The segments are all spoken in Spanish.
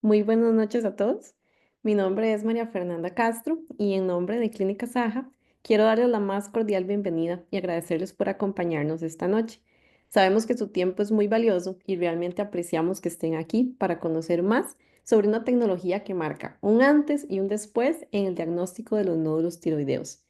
Muy buenas noches a todos. Mi nombre es María Fernanda Castro y en nombre de Clínica Saja quiero darles la más cordial bienvenida y agradecerles por acompañarnos esta noche. Sabemos que su tiempo es muy valioso y realmente apreciamos que estén aquí para conocer más sobre una tecnología que marca un antes y un después en el diagnóstico de los nódulos tiroideos.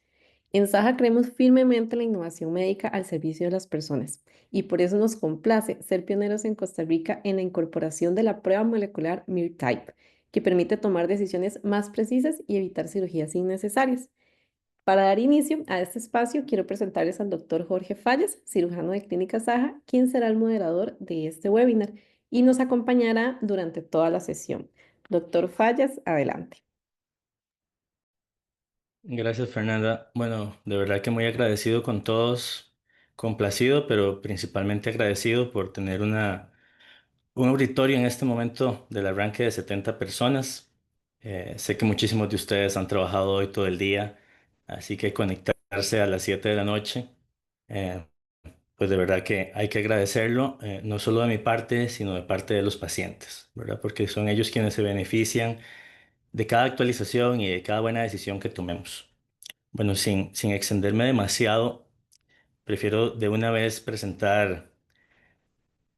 En Saja creemos firmemente en la innovación médica al servicio de las personas y por eso nos complace ser pioneros en Costa Rica en la incorporación de la prueba molecular MIR-Type, que permite tomar decisiones más precisas y evitar cirugías innecesarias. Para dar inicio a este espacio, quiero presentarles al doctor Jorge Fallas, cirujano de Clínica Saja, quien será el moderador de este webinar y nos acompañará durante toda la sesión. Doctor Fallas, adelante. Gracias, Fernanda. Bueno, de verdad que muy agradecido con todos, complacido, pero principalmente agradecido por tener un auditorio en este momento del arranque de 70 personas. Sé que muchísimos de ustedes han trabajado hoy todo el día, así que conectarse a las 7 de la noche, eh, pues de verdad que hay que agradecerlo, no solo de mi parte, sino de parte de los pacientes, ¿verdad? Porque son ellos quienes se benefician de cada actualización y de cada buena decisión que tomemos. Bueno, sin extenderme demasiado, prefiero de una vez presentar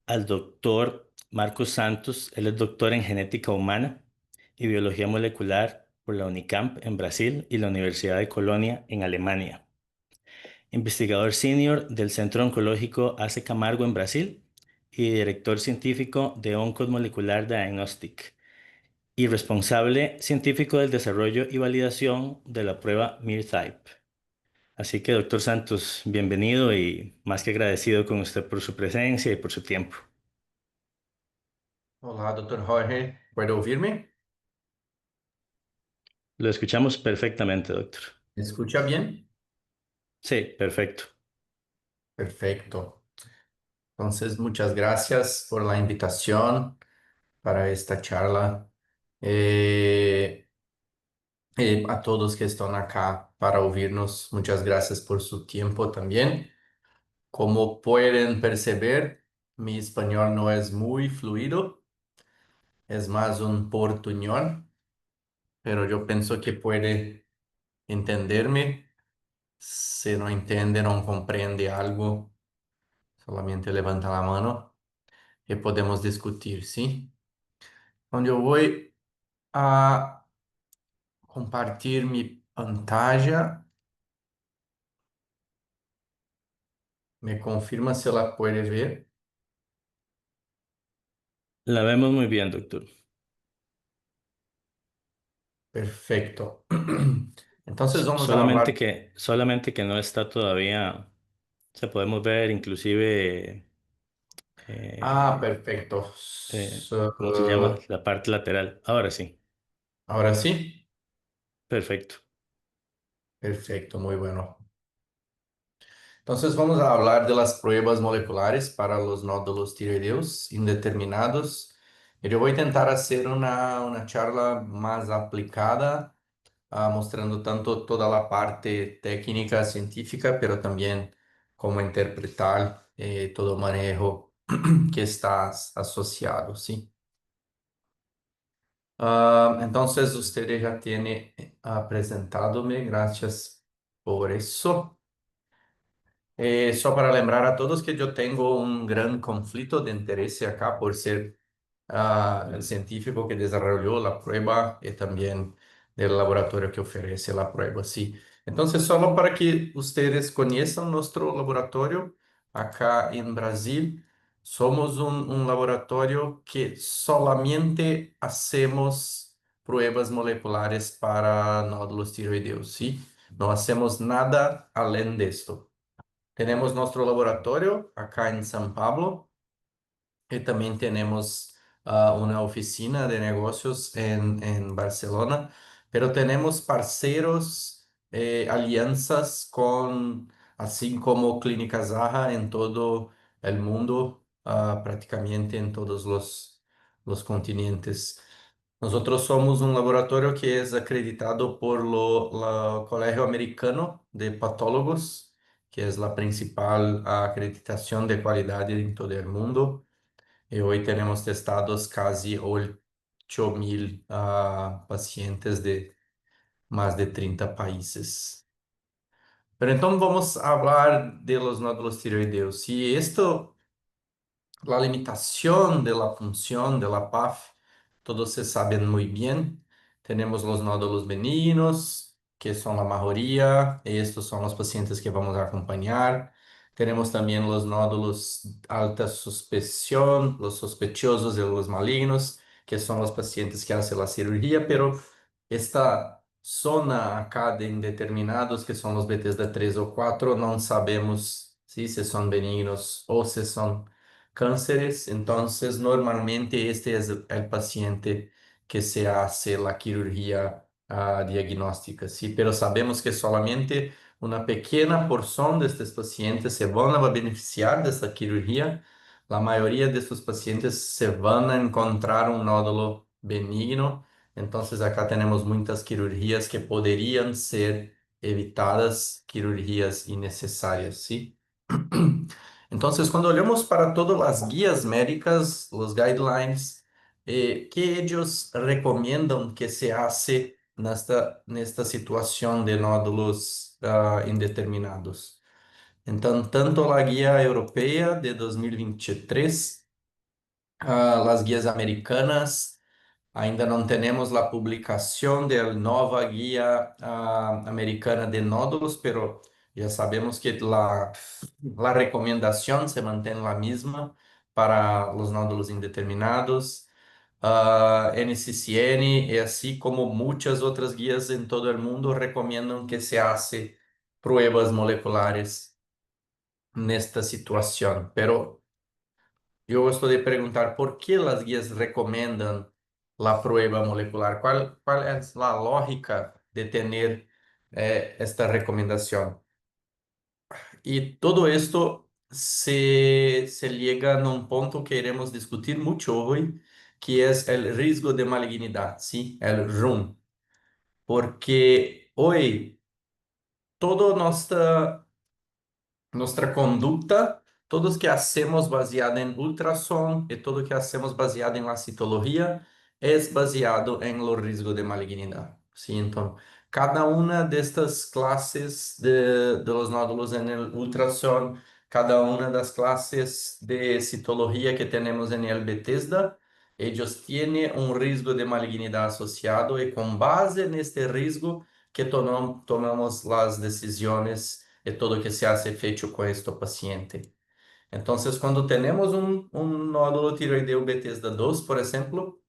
al doctor Marcos Santos. Él es doctor en genética humana y biología molecular por la Unicamp en Brasil y la Universidad de Colonia en Alemania. Investigador senior del Centro Oncológico ACE Camargo en Brasil y director científico de Oncod Molecular Diagnostic y responsable científico del desarrollo y validación de la prueba MIR-Type. Así que, doctor Santos, bienvenido y más que agradecido con usted por su presencia y por su tiempo. Olá, Dr. Jorge. ¿Puede oírme? Lo escuchamos perfectamente, doctor. ¿Me escucha bien? Sí, perfecto. Perfecto. Entonces, muchas gracias por la invitación para esta charla. Eh, a todos que están acá para oírnos, muchas gracias por su tiempo también. Como pueden perceber, mi español no es muy fluido, es más un portuñol, pero yo pienso que puede entenderme. Si no entiende, no comprende algo, solamente levanta la mano y podemos discutir, ¿sí? Onde eu vou a compartilhar mi pantalla, me confirma si la puede ver. La vemos muy bien, doctor. Perfecto. Entonces vamos a Solamente hablar. solamente que no está todavía, se podemos ver inclusive, Ah, eh, perfecto. ¿cómo se llama? La parte lateral. Ahora sí, Ahora sí. perfecto. Perfecto, muy bueno. Entonces vamos a hablar de las pruebas moleculares para los nódulos tiroideos indeterminados. Y yo voy a intentar hacer una charla más aplicada, mostrando tanto toda la parte técnica, científica, pero también cómo interpretar todo el manejo que está asociado, ¿sí? Entonces usted ya tiene presentadome, gracias por eso. Só para lembrar a todos que eu tenho um grande conflito de interesse acá por ser el científico que desarrolló la prueba y también del laboratorio que ofrece la prueba, sí. Entonces, solo para que ustedes conozcan nuestro laboratorio acá en Brasil, somos un laboratorio que solamente hacemos pruebas moleculares para nódulos tiroideos, sí. No hacemos nada além de esto. Tenemos nuestro laboratorio acá en San Pablo y también tenemos una oficina de negocios en Barcelona, pero tenemos parceros, alianzas con, así como Clínica Zaha en todo el mundo, prácticamente en todos los continentes. Nosotros somos un laboratorio que es acreditado por la Colegio Americano de Patólogos, que es la principal acreditación de calidad en todo el mundo. Y hoy tenemos testados casi 8.000 pacientes de más de 30 países. Pero entonces vamos a hablar de los nódulos tiroideos. Si esto la limitación de la función de la PAF, todos se saben muy bien. Tenemos los nódulos benignos, que son la mayoría, y estos son los pacientes que vamos a acompañar. Tenemos también los nódulos alta suspección, los sospechosos de los malignos, que son los pacientes que hacen la cirugía, pero esta zona acá de indeterminados, que son los Bethesda 3 o 4, no sabemos si son benignos o si son cánceres. Entonces, normalmente este es el paciente que se hace la cirugía diagnóstica, ¿sí? Pero sabemos que solamente una pequeña porción de estos pacientes se van a beneficiar de esta cirugía. La mayoría de estos pacientes se van a encontrar un nódulo benigno. Entonces, acá tenemos muchas cirugías que podrían ser evitadas, cirugías innecesarias, ¿sí? Entonces, cuando olhamos para todas las guías médicas, los guidelines, que ellos recomiendan que se hace nesta situación de nódulos indeterminados. Entonces, tanto la guía europea de 2023, las guías americanas. Ainda não temos a publicação da nova guia americana de nódulos, pero já sabemos que a recomendação se mantém a mesma para os nódulos indeterminados. NCCN, e assim como muitas outras guias em todo o mundo, recomendam que se hace pruebas moleculares nesta situação. Pero eu gosto de perguntar por que as guias recomendam a prueba molecular. Qual é a lógica de ter esta recomendação? E todo esto se liga num ponto que iremos discutir muito hoje, que é o risco de malignidade, ¿sí? El RUM. Porque hoje toda nossa conduta, todos que hacemos baseado em ultrassom e tudo que hacemos baseado em la citologia é baseado em lo risco de malignidade. Sim, então, cada uma destas classes de los nódulos em el ultrassom, cada uma das classes de citologia que temos em el Bethesda, eles têm um risco de malignidade associado e com base neste risco que tomamos as decisões de todo que se hace feito com este paciente. Então, quando temos um nódulo tiroideo Bethesda 2, por exemplo,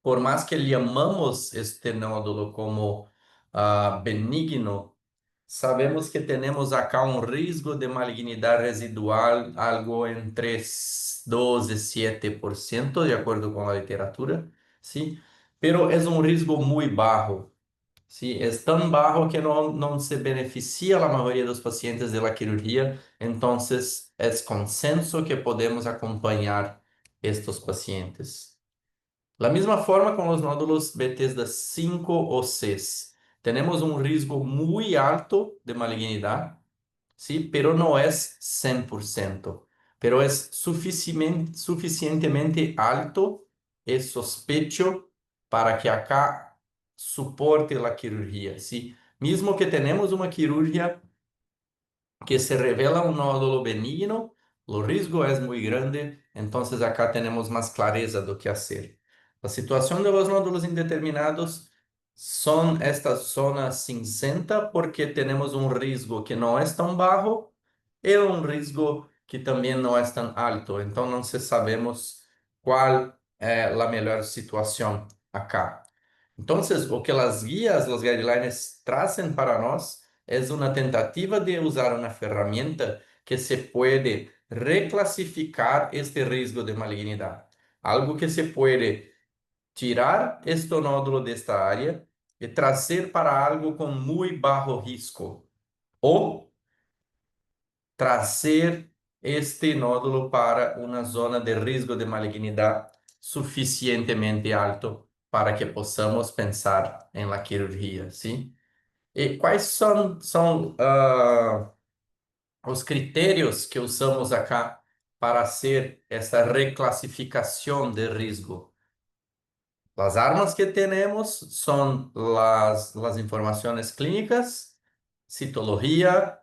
por mais que chamamos este nódulo como benigno, sabemos que temos acá um risco de malignidade residual, algo entre 12 e 7%, de acordo com a literatura, sim? Pero é um risco muito baixo. Sí, es tan bajo que no se beneficia a la mayoría de los pacientes de la cirugía, entonces es consenso que podemos acompañar estos pacientes. La misma forma con los nódulos Bethesda 5 o 6. Tenemos un riesgo muy alto de malignidad, ¿sí? Pero no es 100%, pero es suficientemente alto el sospecho para que acá suporte la cirugía, ¿sí? Mismo que tenemos una cirugía que se revela un nódulo benigno, el riesgo es muy grande, entonces acá tenemos más clareza de lo que hacer. La situación de los nódulos indeterminados son esta zona cinzenta porque tenemos un riesgo que no es tan bajo y un riesgo que también no es tan alto. Entonces sabemos cuál es la mejor situación acá. Entonces, o que las guías, los guidelines tracen para nós é uma tentativa de usar uma ferramenta que se pode reclassificar este risco de malignidade. Algo que se pode tirar este nódulo desta área e trazer para algo com muito baixo risco. Ou trazer este nódulo para uma zona de risco de malignidade suficientemente alto para que possamos pensar em la cirurgia, sim? E quais são os critérios que usamos acá para hacer esta reclassificação de risco? Las armas que tenemos son las informaciones clínicas, citología,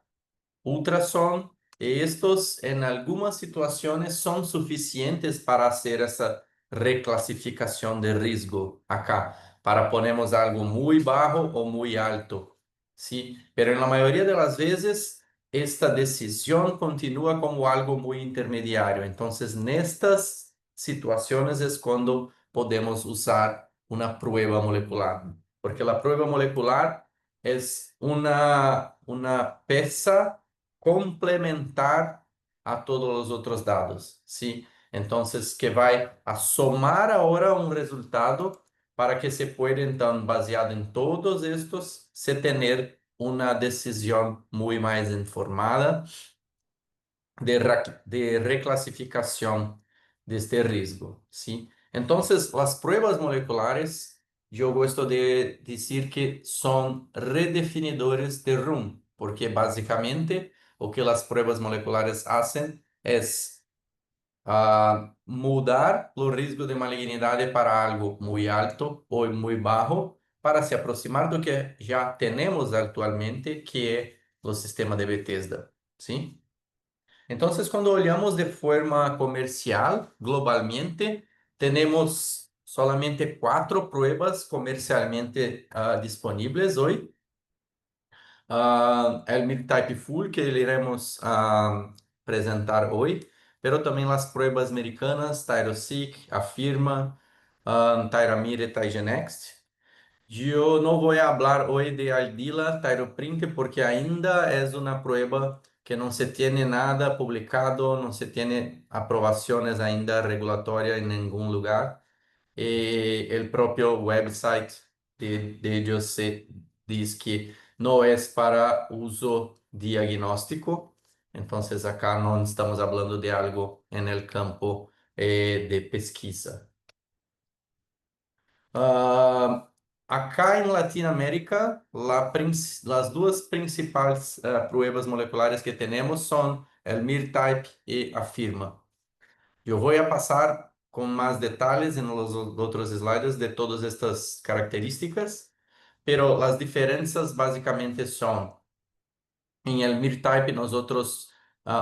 ultrassom, y estos en algunas situaciones son suficientes para hacer esa reclasificación de riesgo acá, para ponemos algo muy bajo o muy alto, ¿sí? Pero en la mayoría de las veces esta decisión continúa como algo muy intermediario. Entonces, en estas situaciones es cuando podemos usar una prueba molecular, porque la prueba molecular es una pieza complementar a todos los otros dados, ¿sí? Entonces, que va a somar ahora un resultado para que se pueda, entonces, baseado en todos estos, se tener una decisión muy más informada de reclasificación de este riesgo, ¿sí? Entonces, las pruebas moleculares, yo gusto de decir que son redefinidores de RUM, porque básicamente o que las pruebas moleculares hacen es mudar o risco de malignidade para algo muy alto o muy bajo para se aproximar do que já temos atualmente, que é o sistema de Bethesda, ¿sí? Entonces, cuando olhamos de forma comercial, globalmente, tenemos solamente 4 pruebas comercialmente disponibles hoy. El MIR-Type Full que iremos presentar hoy, pero también las pruebas americanas, ThyroSeq, Afirma, ThyraMIR y ThyGeNext. Eu não vou falar hoje de Aldila Tyroprint porque ainda é uma prueba que não se tem nada publicado, não se tem aprovações ainda regulatórias em nenhum lugar. E o próprio website de ellos se diz que não é para uso diagnóstico. Então, acá não estamos falando de algo en el campo de pesquisa. Acá em Latinoamérica, as duas principais pruebas moleculares que temos são o MIR-Type e a Firma. Eu vou passar com mais detalhes nos outros slides de todas estas características, pero as diferenças basicamente são, em el MIR-Type nós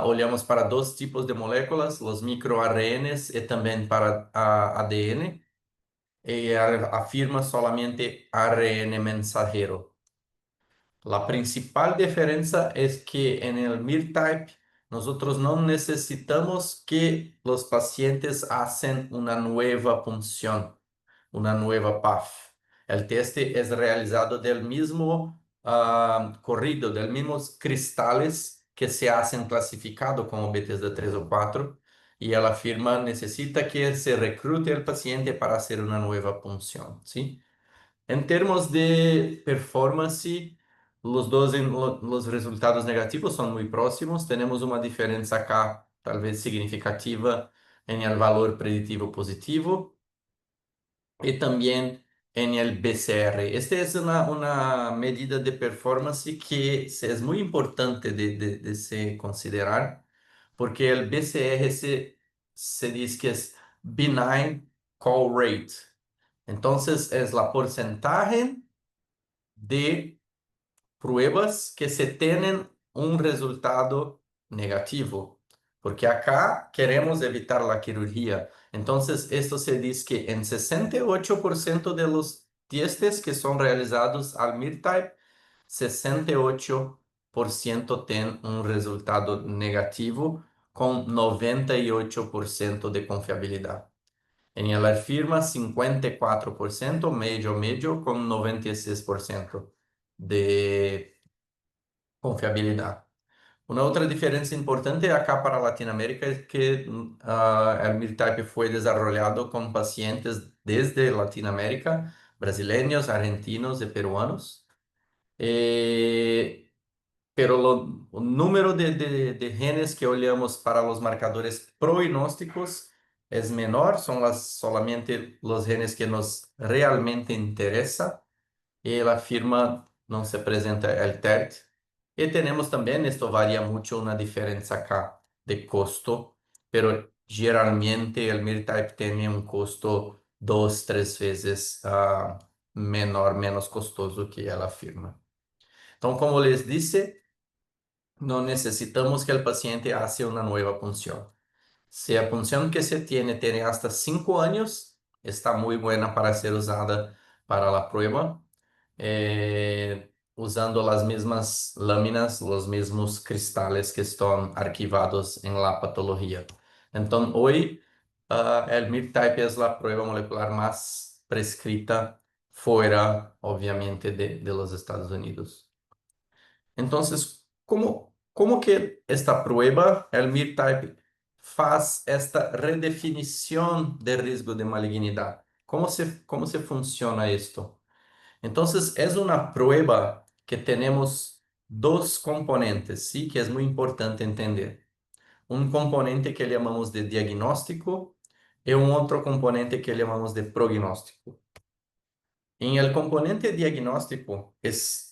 olhamos para dois tipos de moléculas, os microRNs e também para a ADN, e afirma solamente ARN mensajero. La principal diferencia es que en el MIR-Type nosotros no necesitamos que los pacientes hacen una nueva punción, una nueva PAF. El teste es realizado del mismo corrido, de los mismos cristales que se hacen clasificado como Bethesda 3 o 4, y la firma necesita que se reclute el paciente para hacer una nueva punción, ¿sí? En términos de performance, los resultados negativos son muy próximos. Tenemos una diferencia acá, tal vez significativa, en el valor predictivo positivo y también en el BCR. Esta es una medida de performance que es muy importante de se considerar, porque el BCR se dice que es Benign Call Rate. Entonces, es la porcentaje de pruebas que se tienen un resultado negativo, porque acá queremos evitar la quirugía. Entonces, esto se dice que en 68% de los testes que son realizados al MIR-Type, 68% tienen un resultado negativo con 98% de confiabilidad. En la firma, 54%, medio, con 96% de confiabilidad. Una otra diferencia importante acá para Latinoamérica es que el MIR-Type fue desarrollado con pacientes desde Latinoamérica, brasileños, argentinos y peruanos. Pero el número de genes que olhamos para los marcadores prognósticos es menor, son solamente los genes que nos realmente interesan y la firma no se presenta el TERT. Y tenemos también, esto varía mucho, una diferencia acá de costo, pero generalmente el MIR-Type tiene un costo 2, 3 vezes menor, menos costoso que ela afirma. Então, como les disse, não necessitamos que o paciente haga uma nova punção. Se a punção que se tem hasta 5 anos, está muito buena para ser usada para a prova, usando as mesmas lâminas, os mesmos cristales que estão arquivados em la patologia. Então, hoje, el MIR-type é a prova molecular mais prescrita fora, obviamente, de los Estados Unidos. Entonces, ¿cómo que esta prueba, el MIR-type, faz esta redefinición de riesgo de malignidad? ¿Cómo se funciona esto? Entonces, es una prueba que tenemos dos componentes, ¿sí? Que es muy importante entender. Un componente que llamamos de diagnóstico y un otro componente que llamamos de prognóstico. En el componente diagnóstico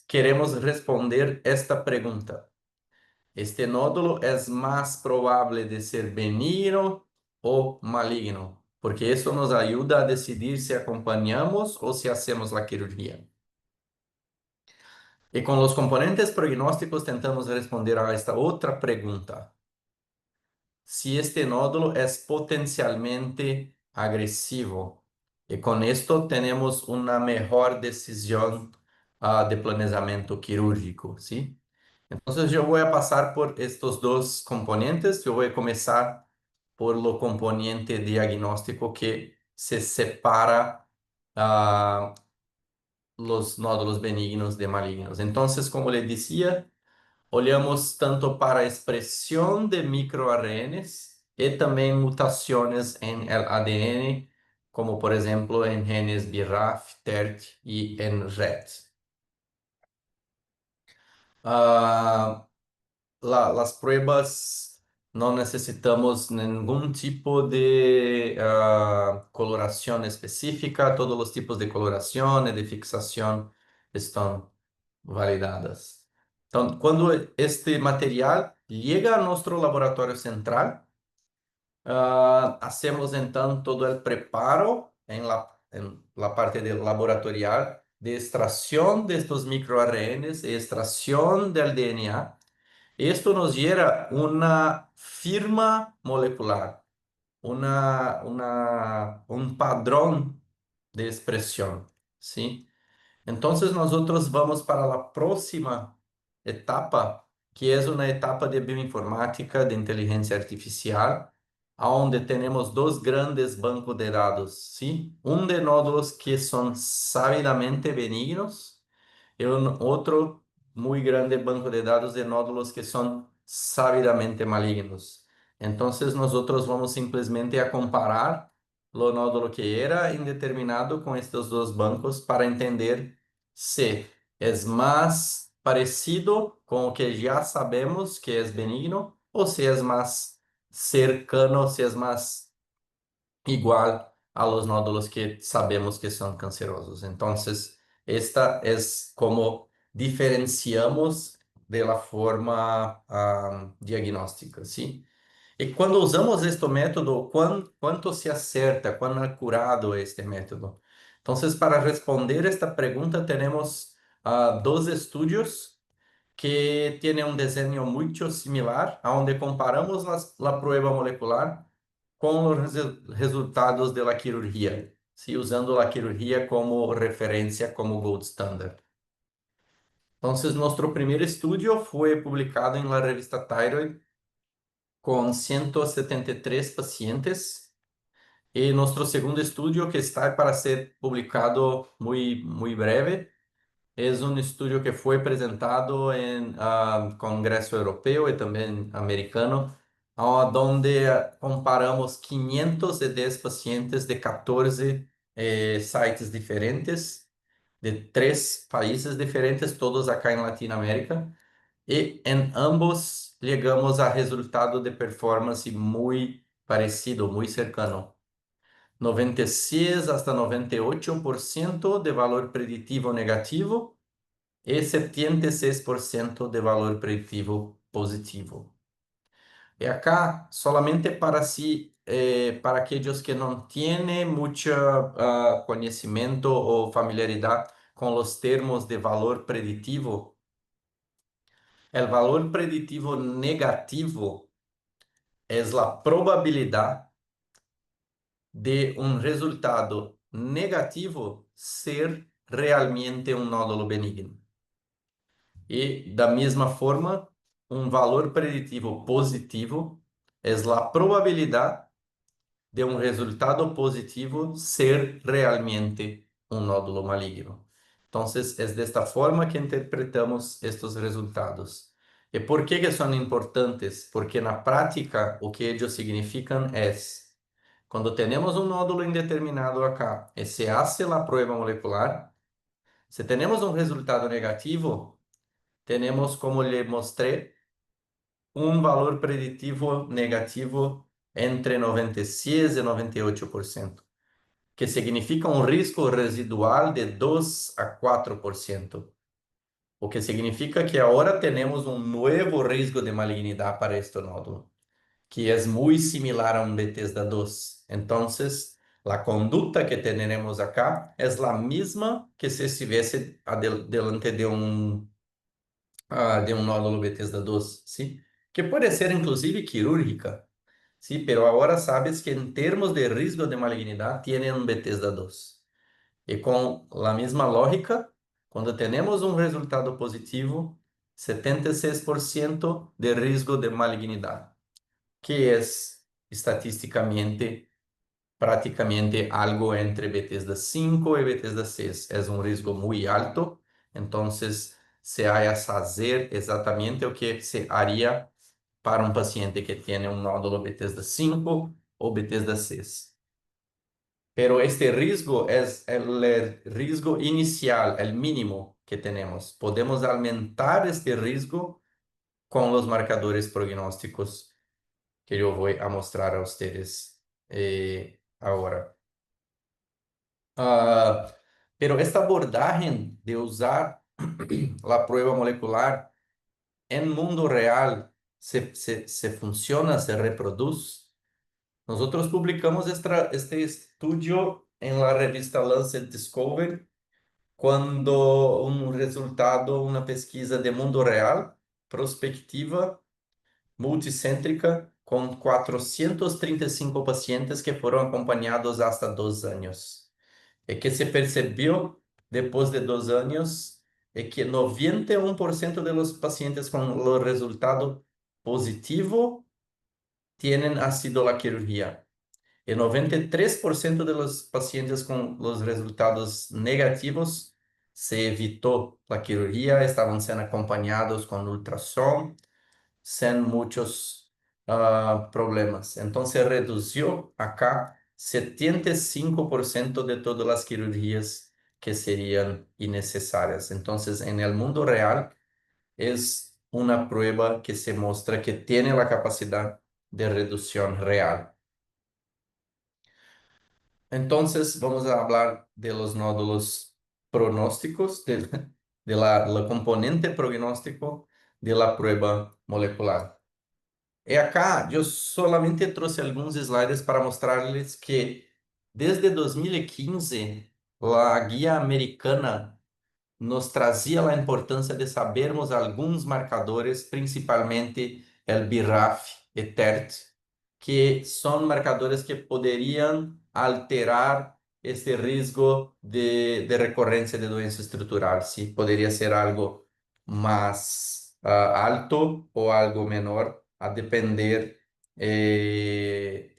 queremos responder esta pregunta. ¿Este nódulo es más probable de ser benigno o maligno? Porque eso nos ayuda a decidir si acompañamos o si hacemos la cirugía. Y con los componentes prognósticos tentamos responder a esta otra pregunta. Si este nódulo es potencialmente agresivo. Y con esto tenemos una mejor decisión de planeamiento quirúrgico, ¿sí? Entonces yo voy a pasar por estos dos componentes. Yo voy a comenzar por lo componente diagnóstico que se separa los nódulos benignos de malignos. Entonces, como le decía, olhamos tanto para a expressão de microRNAs e também mutações em el ADN, como por exemplo em genes BRAF, TERT e em RET. Las pruebas não necessitamos nenhum tipo de coloração específica, todos os tipos de coloração e de fixação estão validadas. Então, quando este material chega a nosso laboratório central, hacemos então todo o preparo em la parte laboratorial de extração destes microRNAs e extração del DNA. Esto nos gera uma firma molecular, um padrão de expressão, ¿sí? Entonces nosotros vamos para la próxima etapa, que es una etapa de bioinformática, de inteligencia artificial, onde tenemos dos grandes bancos de datos, ¿sí? Un de nódulos que son sabidamente benignos y un otro muy grande banco de datos de nódulos que son sabidamente malignos. Entonces nosotros vamos simplesmente a comparar o nódulo que era indeterminado com estes dois bancos para entender se é mais parecido com o que já sabemos que é benigno ou se é mais cercano, se é mais igual a los nódulos que sabemos que são cancerosos. Então, esta é como diferenciamos de la forma diagnóstica, ¿sí? E quando usamos este método, quanto se acerta, quão acurado é este método? Então, para responder esta pergunta, temos dois estudos que têm um desenho muito similar, onde comparamos a prova molecular com os resultados da cirurgia, ¿sí? Usando a cirurgia como referência, como gold standard. Então, nosso primeiro estudo foi publicado em la revista Thyroid com 173 pacientes. E nosso segundo estudo, que está para ser publicado muito breve, é um estudo que foi apresentado em Congresso Europeu e também americano, onde comparamos 510 pacientes de 14 sites diferentes, de 3 países diferentes, todos acá em Latinoamérica. E em ambos chegamos a resultado de performance muito parecido, muito cercano. 96 hasta 98% de valor preditivo negativo e 76% de valor preditivo positivo. E acá, solamente para se para aquellos que no tienen mucho conocimiento o familiaridad con los termos de valor predictivo, el valor predictivo negativo es la probabilidad de un resultado negativo ser realmente un nódulo benigno. E, da mesma forma, um valor preditivo positivo é a probabilidade de um resultado positivo ser realmente um nódulo maligno. Então, é desta forma que interpretamos estes resultados. E por que são importantes? Porque na prática, o que eles significam é, quando temos um nódulo indeterminado acá e se hace a prova molecular, se temos um resultado negativo, temos, como lhe mostrei, um valor preditivo negativo entre 96 e 98%, que significa um risco residual de 2 a 4%, o que significa que agora temos um novo risco de malignidade para este nódulo, que é muito similar a um Bethesda 2. Então, a conduta que teremos acá é a mesma que se estivesse delante de um nódulo Bethesda 2, ¿sí? Que pode ser inclusive quirúrgica, ¿sí? Pero agora sabes que em termos de risco de malignidade, tiene um Bethesda 2. E com a mesma lógica, quando temos um resultado positivo, 76% de risco de malignidade, que é estatisticamente praticamente algo entre Bethesda 5 e Bethesda 6. É um risco muito alto, então se há a fazer exatamente o que se haria para um paciente que tem um nódulo Bethesda 5 ou Bethesda 6. Pero este risco es el riesgo inicial, el mínimo que tenemos. Podemos aumentar este riesgo con los marcadores prognósticos que yo voy a mostrar a ustedes ahora. Pero esta abordaje de usar la prueba molecular en mundo real se funciona, se reproduce. Nosotros publicamos este estudio en la revista Lancet Discovery quando um resultado, uma pesquisa de mundo real, prospectiva, multicêntrica, com 435 pacientes que foram acompanhados hasta 2 anos. E que se percebeu, depois de 2 anos, é que 91% de los pacientes com o resultado positivo tienen ácido la cirugía. E 93% de los pacientes com os resultados negativos se evitou a cirurgia, estavam sendo acompanhados com ultrassom, sem muitos problemas. Então, se reduziu acá 75% de todas as cirurgias que seriam innecessárias. Então, em el mundo real, é uma prova que se mostra que tem a capacidade de redução real. Entonces, vamos a hablar de los nódulos pronósticos, de la componente prognóstico de la prueba molecular. E acá eu solamente trouxe alguns slides para mostrarles que desde 2015, a guia americana nos trazia a importância de sabermos alguns marcadores, principalmente el BRAF e TERT, que são marcadores que poderiam alterar este risco de recorrência de doença estrutural. Se poderia ser algo mais alto ou algo menor, a depender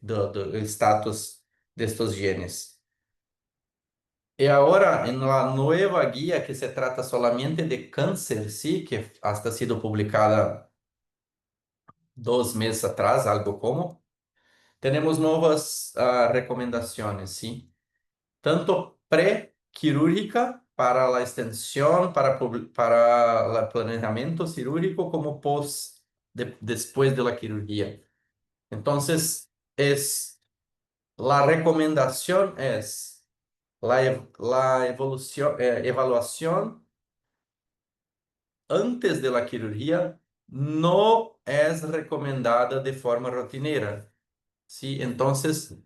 do status destes genes. E agora, em uma nova guia que se trata solamente de câncer, sí, que hasta sido publicada 2 meses atrás, algo como, temos novas recomendações, sí, tanto pré-quirúrgica para a extensão, para o planejamento cirúrgico, como pós, depois da cirurgia. Então, a recomendação é la evaluación antes de la cirugía no es recomendada de forma rotineira, ¿sí? Entonces,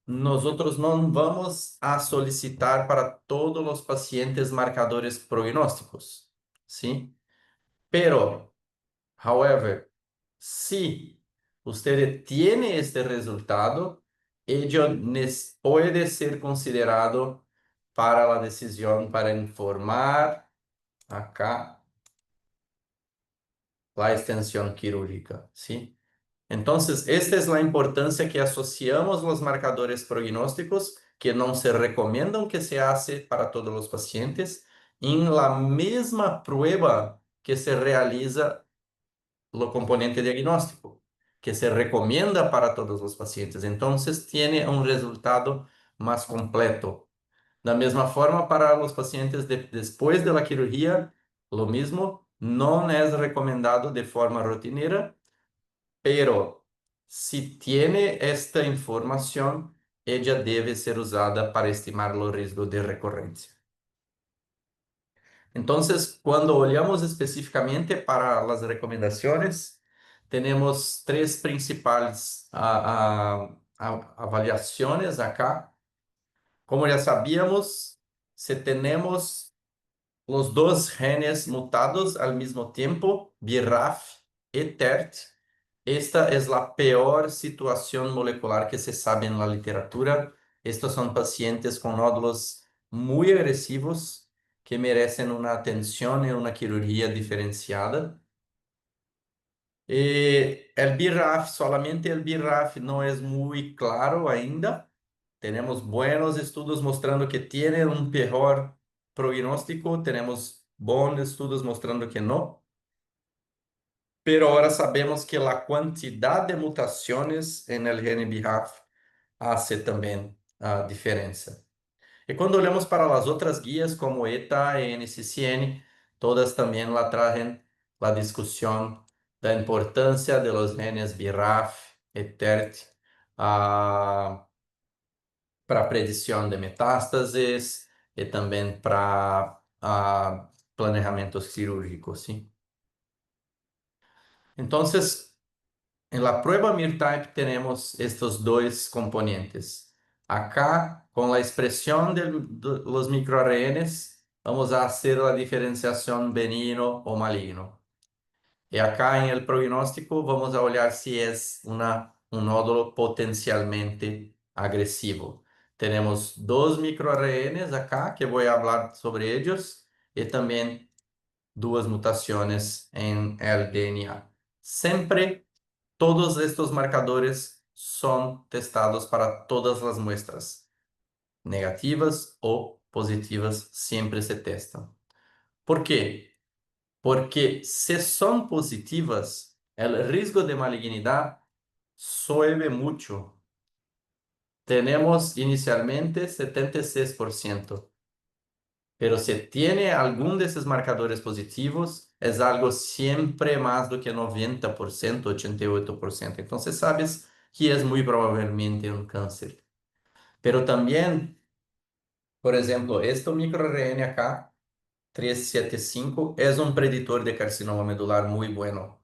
nosotros no vamos a solicitar para todos los pacientes marcadores prognósticos, ¿sí? Pero, however, si usted tiene este resultado, ello puede ser considerado para la decisión para informar acá la extensión quirúrgica, ¿sí? Entonces, esta es la importancia que asociamos los marcadores prognósticos, que no se recomiendan que se hace para todos los pacientes, en la misma prueba que se realiza lo componente diagnóstico, que se recomienda para todos los pacientes. Entonces, tiene un resultado más completo. Da mesma forma, para los pacientes después de la cirugía, lo mismo, no es recomendado de forma rotinera, pero si tiene esta información, ella debe ser usada para estimar los riesgos de recurrencia. Entonces, cuando olhamos especificamente para las recomendaciones, tenemos tres principales avaliaciones acá. Como ya sabíamos, si tenemos los dos genes mutados al mismo tiempo, BRAF y TERT, esta es la peor situación molecular que se sabe en la literatura. Estos son pacientes con nódulos muy agresivos que merecen una atención y una cirugía diferenciada. El BRAF, solamente el BRAF no es muy claro ainda. Tenemos buenos estudios mostrando que tiene un peor pronóstico, tenemos buenos estudios mostrando que no, pero ahora sabemos que la cantidad de mutaciones en el gene BRAF hace también diferencia. Y cuando olhamos para las otras guías como ETA y NCCN, todas también la traen la discusión de la importancia de los genes BRAF y TERT para predicción de metástasis y también para planeamientos quirúrgicos, ¿sí? Entonces, en la prueba MIR-Type tenemos estos dos componentes. Acá, con la expresión de los microRNs, vamos a hacer la diferenciación benigno o maligno. Y acá en el pronóstico vamos a olhar si es un nódulo potencialmente agresivo. Tenemos dos microRNs acá, que voy a hablar sobre ellos, y también dos mutaciones en el DNA. Siempre todos estos marcadores son testados para todas las muestras, negativas o positivas, siempre se testan. ¿Por qué? Porque si son positivas, el riesgo de malignidad sube mucho. Tenemos inicialmente 76%. Pero si tiene algún de esos marcadores positivos, es algo siempre más do que 90%, 88%. Entonces sabes que es muy probablemente un cáncer. Pero también, por ejemplo, este microRNA acá, 375, es un predictor de carcinoma medular muy bueno.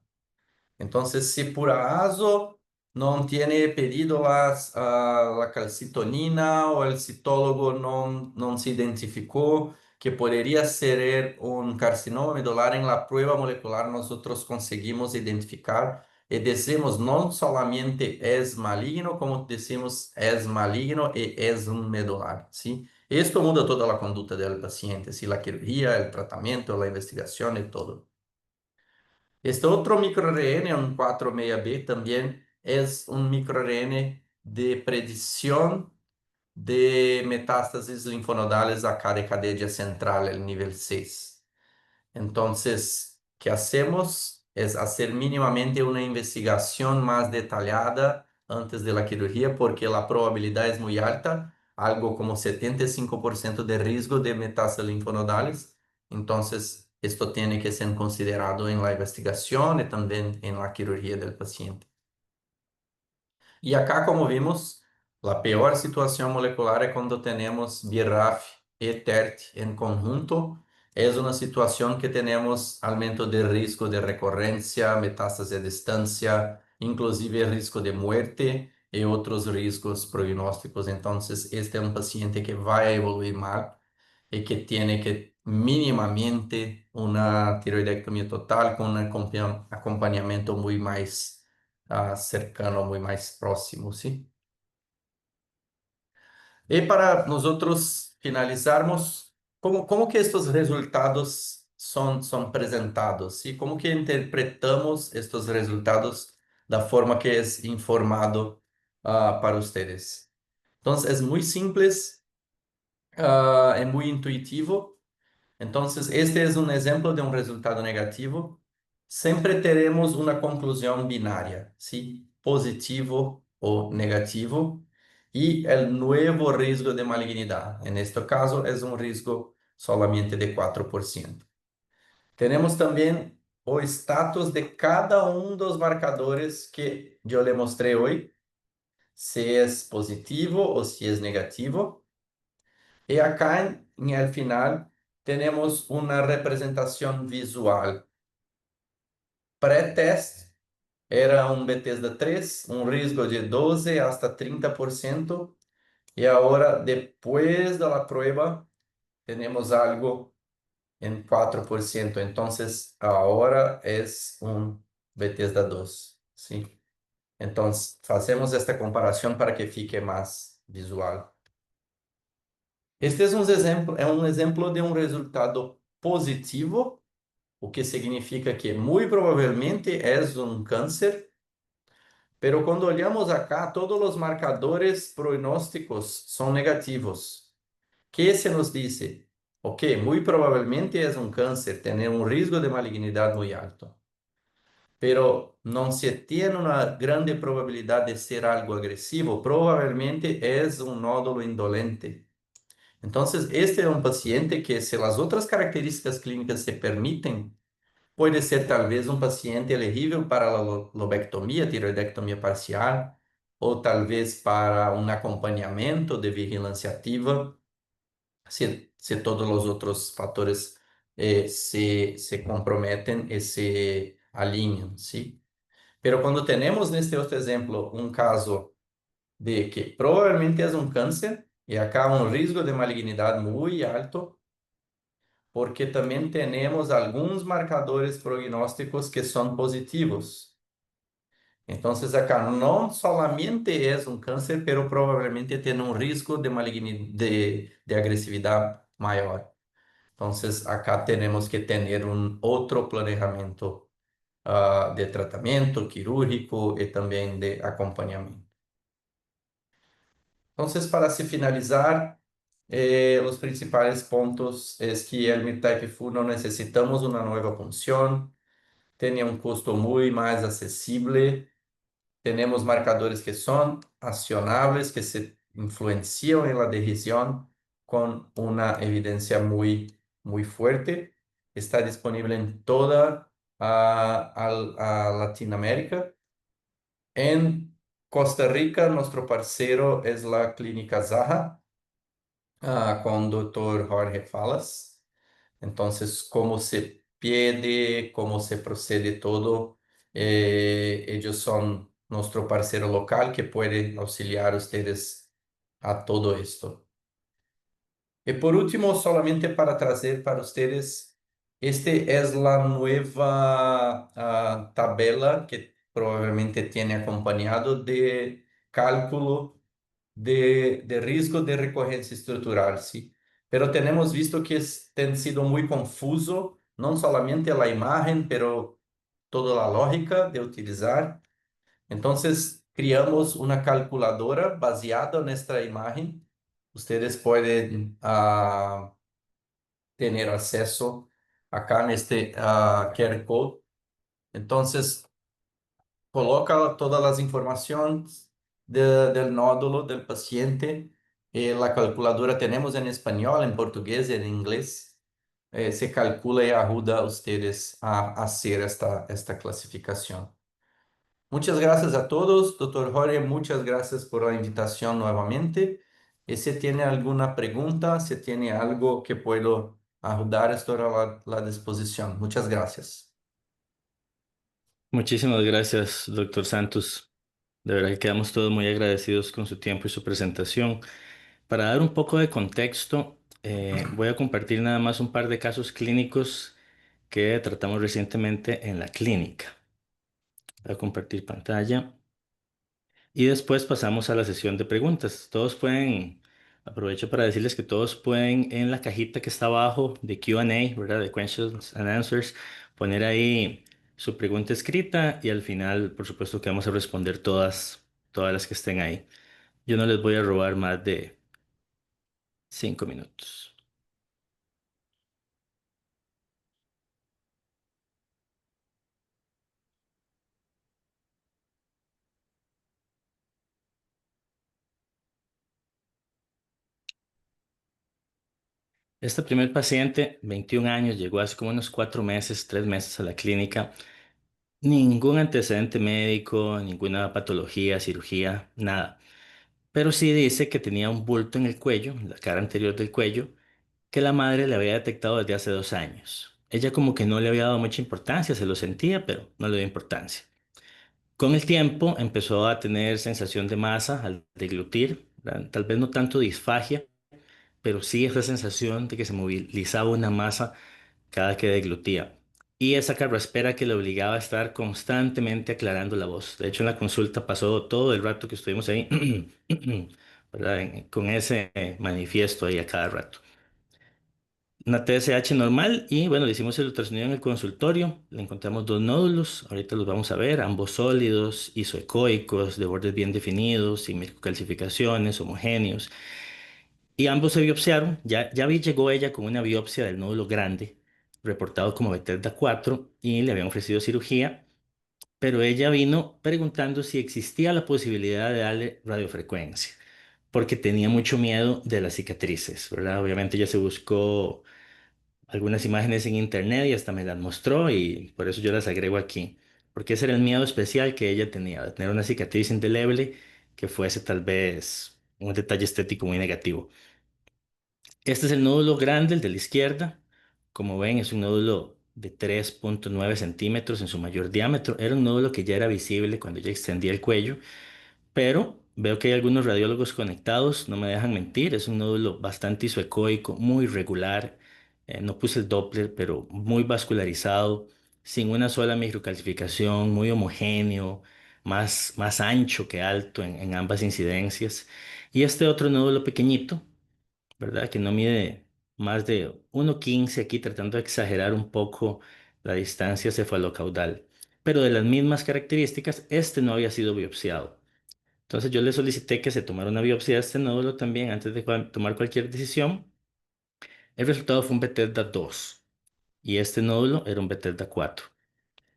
Entonces, si por acaso no tiene pedido la calcitonina o el citólogo no se identificó que podría ser un carcinoma medular, en la prueba molecular nosotros conseguimos identificar y decimos no solamente es maligno, como decimos es maligno y es un medular, ¿sí? Esto muda toda la conducta del paciente, ¿sí? La cirugía, el tratamiento, la investigación y todo. Este otro microRN, un 46B, también es un microRN de predicción de metástasis linfonodales a cada cadena central, el nivel 6. Entonces, ¿qué hacemos? Es hacer mínimamente una investigación más detallada antes de la cirugía, porque la probabilidad es muy alta, algo como 75% de riesgo de metástasis linfonodales. Entonces, esto tiene que ser considerado en la investigación y también en la cirugía del paciente. Y acá, como vimos, la peor situación molecular es cuando tenemos BRAF y TERT en conjunto. Es una situación que tenemos aumento de riesgo de recurrencia, metástasis a distancia, inclusive riesgo de muerte y otros riesgos prognósticos. Entonces, este es un paciente que va a evoluir mal y que tiene que mínimamente una tiroidectomía total con un acompañamiento muy más cercano, muy más próximo, ¿sí? Y para nosotros finalizarmos, ¿cómo que estos resultados son presentados? ¿Sí? ¿Cómo que interpretamos estos resultados da forma que es informado para ustedes? Entonces, es muy simples, es muy intuitivo. Entonces, este es un ejemplo de un resultado negativo. Siempre tenemos una conclusión binaria, ¿sí? Positivo o negativo. Y el nuevo riesgo de malignidad. En este caso, es un riesgo solamente de 4%. Tenemos también o status de cada uno de los marcadores que yo le mostré hoy, si es positivo o si es negativo. Y acá en el final tenemos una representación visual. Pré-test era un Bethesda 3, un riesgo de 12 hasta 30%. Y ahora, después de la prueba, tenemos algo en 4%. Entonces, ahora es un Bethesda 2, ¿sí? Entonces, hacemos esta comparación para que fique más visual. Este é um exemplo de um resultado positivo, o que significa que muito provavelmente é um câncer, pero quando olhamos acá, todos os marcadores prognósticos são negativos. Que se nos diz? Ok, muito provavelmente é um câncer, tem um risco de malignidade muito alto, pero não se tem uma grande probabilidade de ser algo agresivo, provavelmente é um nódulo indolente. Entonces, este es un paciente que si las otras características clínicas se permiten, puede ser tal vez un paciente elegible para la lobectomía, tiroidectomía parcial, o tal vez para un acompañamiento de vigilancia activa, si todos los otros factores se comprometen y se alinean, ¿sí? Pero cuando tenemos en este otro ejemplo un caso de que provavelmente é um câncer e acá um risco de malignidade muito alto, porque também temos alguns marcadores prognósticos que são positivos. Então, acá não solamente é um câncer, pero provavelmente tem um risco de malignidade, de agressividade maior. Então, acá temos que ter um outro planejamento de tratamento quirúrgico e também de acompanhamento. Entonces, para se finalizar, los principales puntos es que el MIR-Type no necesitamos una nueva punción, tiene un costo muy más accesible, tenemos marcadores que son accionables, que se influencian en la decisión con una evidencia muy fuerte. Está disponible en toda a Latinoamérica. En Costa Rica, nuestro parceiro es la Clínica Zaha, com o Dr. Jorge Falas. Entonces, como se pide, como se procede todo, ellos son nuestro parceiro local que puede auxiliar ustedes a todo esto. Y por último, solamente para trazer para ustedes, este es la nueva tabela que probablemente tiene acompañado de cálculo de riesgo de recorrência estrutural, ¿sí? Pero tenemos visto que tem sido muy confuso, no solamente la imagen, pero toda la lógica de utilizar. Entonces, criamos una calculadora baseada en esta imagen. Ustedes pueden tener acceso acá en este QR code. Entonces, coloca todas as informações del nódulo del paciente. La calculadora temos em espanhol, em português e em inglês. Se calcula e ajuda a ustedes a hacer esta clasificação. Muchas gracias a todos, doctor Jorge, muchas gracias por la invitación nuevamente. Y si tiene alguna pregunta, si tiene algo que puedo ayudar, estoy a la disposición. Muchas gracias. Muchísimas gracias, doctor Santos. De verdad que quedamos todos muy agradecidos con su tiempo y su presentación. Para dar un poco de contexto, voy a compartir nada más un par de casos clínicos que tratamos recientemente en la clínica. Voy a compartir pantalla y después pasamos a la sesión de preguntas. Todos pueden, aprovecho para decirles que todos pueden en la cajita que está abajo de Q&A, ¿verdad? De Questions and Answers, poner ahí su pregunta escrita y al final, por supuesto, que vamos a responder todas las que estén ahí. Yo no les voy a robar más de 5 minutos. Este primer paciente, 21 años, llegó hace como unos 4 meses, 3 meses a la clínica. Ningún antecedente médico, ninguna patología, cirugía, nada. Pero sí dice que tenía un bulto en el cuello, en la cara anterior del cuello, que la madre le había detectado desde hace 2 años. Ella como que no le había dado mucha importancia, se lo sentía, pero no le dio importancia. Con el tiempo empezó a tener sensación de masa al deglutir, ¿verdad? Tal vez no tanto disfagia, pero sí esa sensación de que se movilizaba una masa cada que deglutía. Y esa carraspera que le obligaba a estar constantemente aclarando la voz. De hecho, en la consulta pasó todo el rato que estuvimos ahí, ¿verdad? Con ese manifiesto ahí a cada rato. Una TSH normal y bueno, le hicimos el ultrasonido en el consultorio, le encontramos dos nódulos, ahorita los vamos a ver, ambos sólidos, isoecoicos, de bordes bien definidos, sin microcalcificaciones, homogéneos. Y ambos se biopsiaron. Llegó ella con una biopsia del nódulo grande, reportado como Bethesda 4, y le habían ofrecido cirugía, pero ella vino preguntando si existía la posibilidad de darle radiofrecuencia, porque tenía mucho miedo de las cicatrices, ¿verdad? Obviamente ella se buscó algunas imágenes en internet y hasta me las mostró, y por eso yo las agrego aquí, porque ese era el miedo especial que ella tenía, de tener una cicatriz indeleble que fuese tal vez un detalle estético muy negativo. Este es el nódulo grande, el de la izquierda. Como ven, es un nódulo de 3,9 centímetros en su mayor diámetro. Era un nódulo que ya era visible cuando ya extendía el cuello, pero veo que hay algunos radiólogos conectados, no me dejan mentir. Es un nódulo bastante isoecoico, muy regular. No puse el Doppler, pero muy vascularizado, sin una sola microcalcificación, muy homogéneo, más ancho que alto en ambas incidencias. Y este otro nódulo pequeñito, ¿verdad? Que no mide más de 1,15 aquí, tratando de exagerar un poco la distancia cefalocaudal. Pero de las mismas características, este no había sido biopsiado. Entonces yo le solicité que se tomara una biopsia de este nódulo también antes de tomar cualquier decisión. El resultado fue un Bethesda 2 y este nódulo era un Bethesda 4.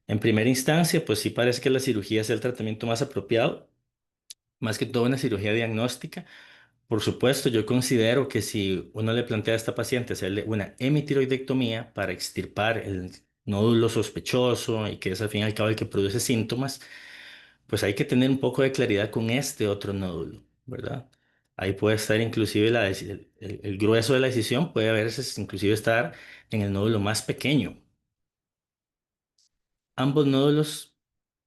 En primera instancia, pues sí parece que la cirugía es el tratamiento más apropiado, más que todo una cirugía diagnóstica. Por supuesto, yo considero que si uno le plantea a esta paciente hacerle una hemitiroidectomía para extirpar el nódulo sospechoso y que es al fin y al cabo el que produce síntomas, pues hay que tener un poco de claridad con este otro nódulo, ¿verdad? Ahí puede estar inclusive el grueso de la decisión, puede a veces inclusive estar en el nódulo más pequeño. Ambos nódulos,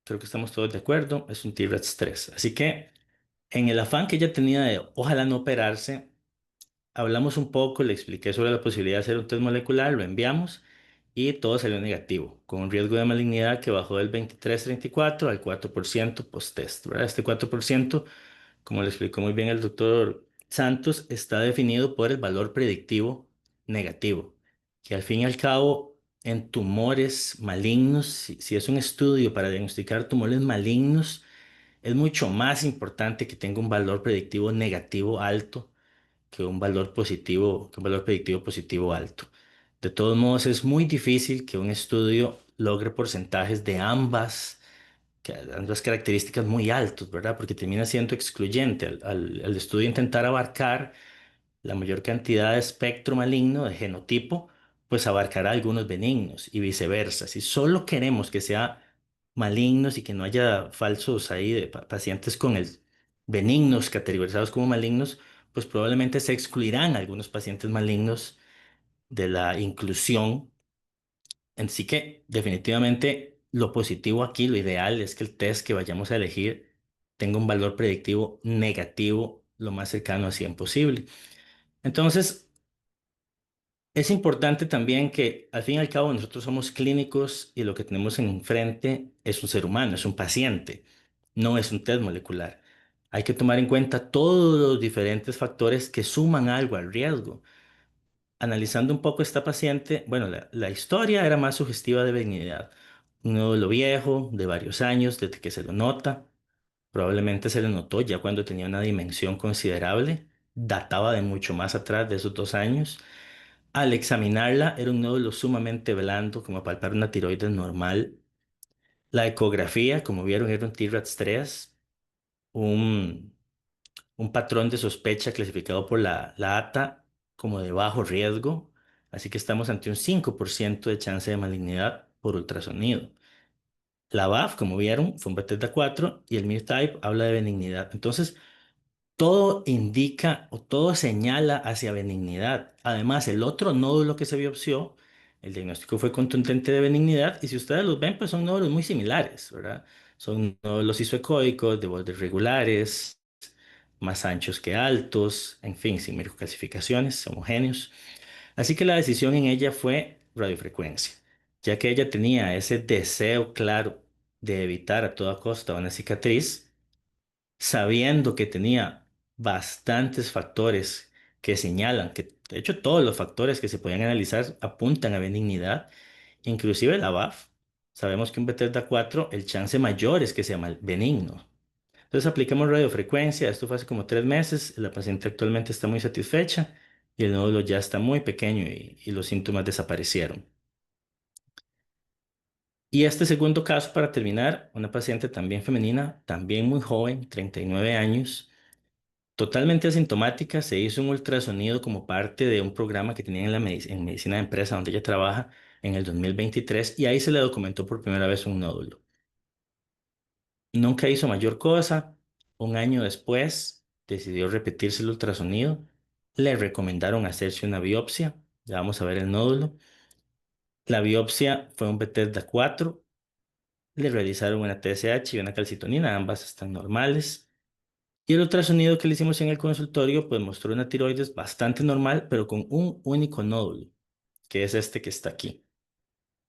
creo que estamos todos de acuerdo, es un T-REX 3. Así que en el afán que ella tenía de ojalá no operarse, hablamos un poco, le expliqué sobre la posibilidad de hacer un test molecular, lo enviamos y todo salió negativo, con un riesgo de malignidad que bajó del 23,34 al 4% post-test, ¿verdad? Este 4%, como le explicó muy bien el doctor Santos, está definido por el valor predictivo negativo, que al fin y al cabo en tumores malignos, si es un estudio para diagnosticar tumores malignos, es mucho más importante que tenga un valor predictivo negativo alto que un valor predictivo positivo alto. De todos modos, es muy difícil que un estudio logre porcentajes de ambas características muy altos, ¿verdad? Porque termina siendo excluyente al estudio intentar abarcar la mayor cantidad de espectro maligno de genotipo, pues abarcará algunos benignos y viceversa. Si solo queremos que sea malignos y que no haya falsos ahí de pacientes con el benignos categorizados como malignos, pues probablemente se excluirán algunos pacientes malignos de la inclusión. Así que definitivamente lo positivo aquí, lo ideal es que el test que vayamos a elegir tenga un valor predictivo negativo lo más cercano a 100 posible. Entonces, es importante también que al fin y al cabo nosotros somos clínicos y lo que tenemos enfrente es un ser humano, es un paciente, no es un test molecular. Hay que tomar en cuenta todos los diferentes factores que suman algo al riesgo. Analizando un poco esta paciente, bueno, la historia era más sugestiva de benignidad. Un nódulo viejo, de varios años, desde que se lo nota. Probablemente se le notó ya cuando tenía una dimensión considerable. Databa de mucho más atrás de esos 2 años. Al examinarla, era un nódulo sumamente blando, como palpar una tiroides normal. La ecografía, como vieron, era un TRAPS 3, un, un patrón de sospecha clasificado por la ATA como de bajo riesgo. Así que estamos ante un 5% de chance de malignidad por ultrasonido. La BAF, como vieron, fue un Bethesda 4 y el MIR-Type habla de benignidad. Entonces, todo indica o todo señala hacia benignidad. Además, el otro nódulo que se biopsió, el diagnóstico fue contundente de benignidad y si ustedes los ven, pues son nódulos muy similares, ¿verdad? Son nódulos isoecoicos, de bordes regulares, más anchos que altos, en fin, sin microcalcificaciones, homogéneos. Así que la decisión en ella fue radiofrecuencia, ya que ella tenía ese deseo claro de evitar a toda costa una cicatriz sabiendo que tenía bastantes factores que señalan que, de hecho, todos los factores que se podían analizar apuntan a benignidad, inclusive la BAF. Sabemos que un Bethesda 4, el chance mayor es que sea benigno. Entonces aplicamos radiofrecuencia, esto fue hace como 3 meses, la paciente actualmente está muy satisfecha y el nódulo ya está muy pequeño y los síntomas desaparecieron. Y este segundo caso, para terminar, una paciente también femenina, también muy joven, 39 años, totalmente asintomática, se hizo un ultrasonido como parte de un programa que tenía en medicina de empresa donde ella trabaja en el 2023 y ahí se le documentó por primera vez un nódulo. Nunca hizo mayor cosa. Un año después decidió repetirse el ultrasonido. Le recomendaron hacerse una biopsia. Ya vamos a ver el nódulo. La biopsia fue un Bethesda 4. Le realizaron una TSH y una calcitonina. Ambas están normales. Y el ultrasonido que le hicimos en el consultorio, pues mostró una tiroides bastante normal, pero con un único nódulo, que es este que está aquí.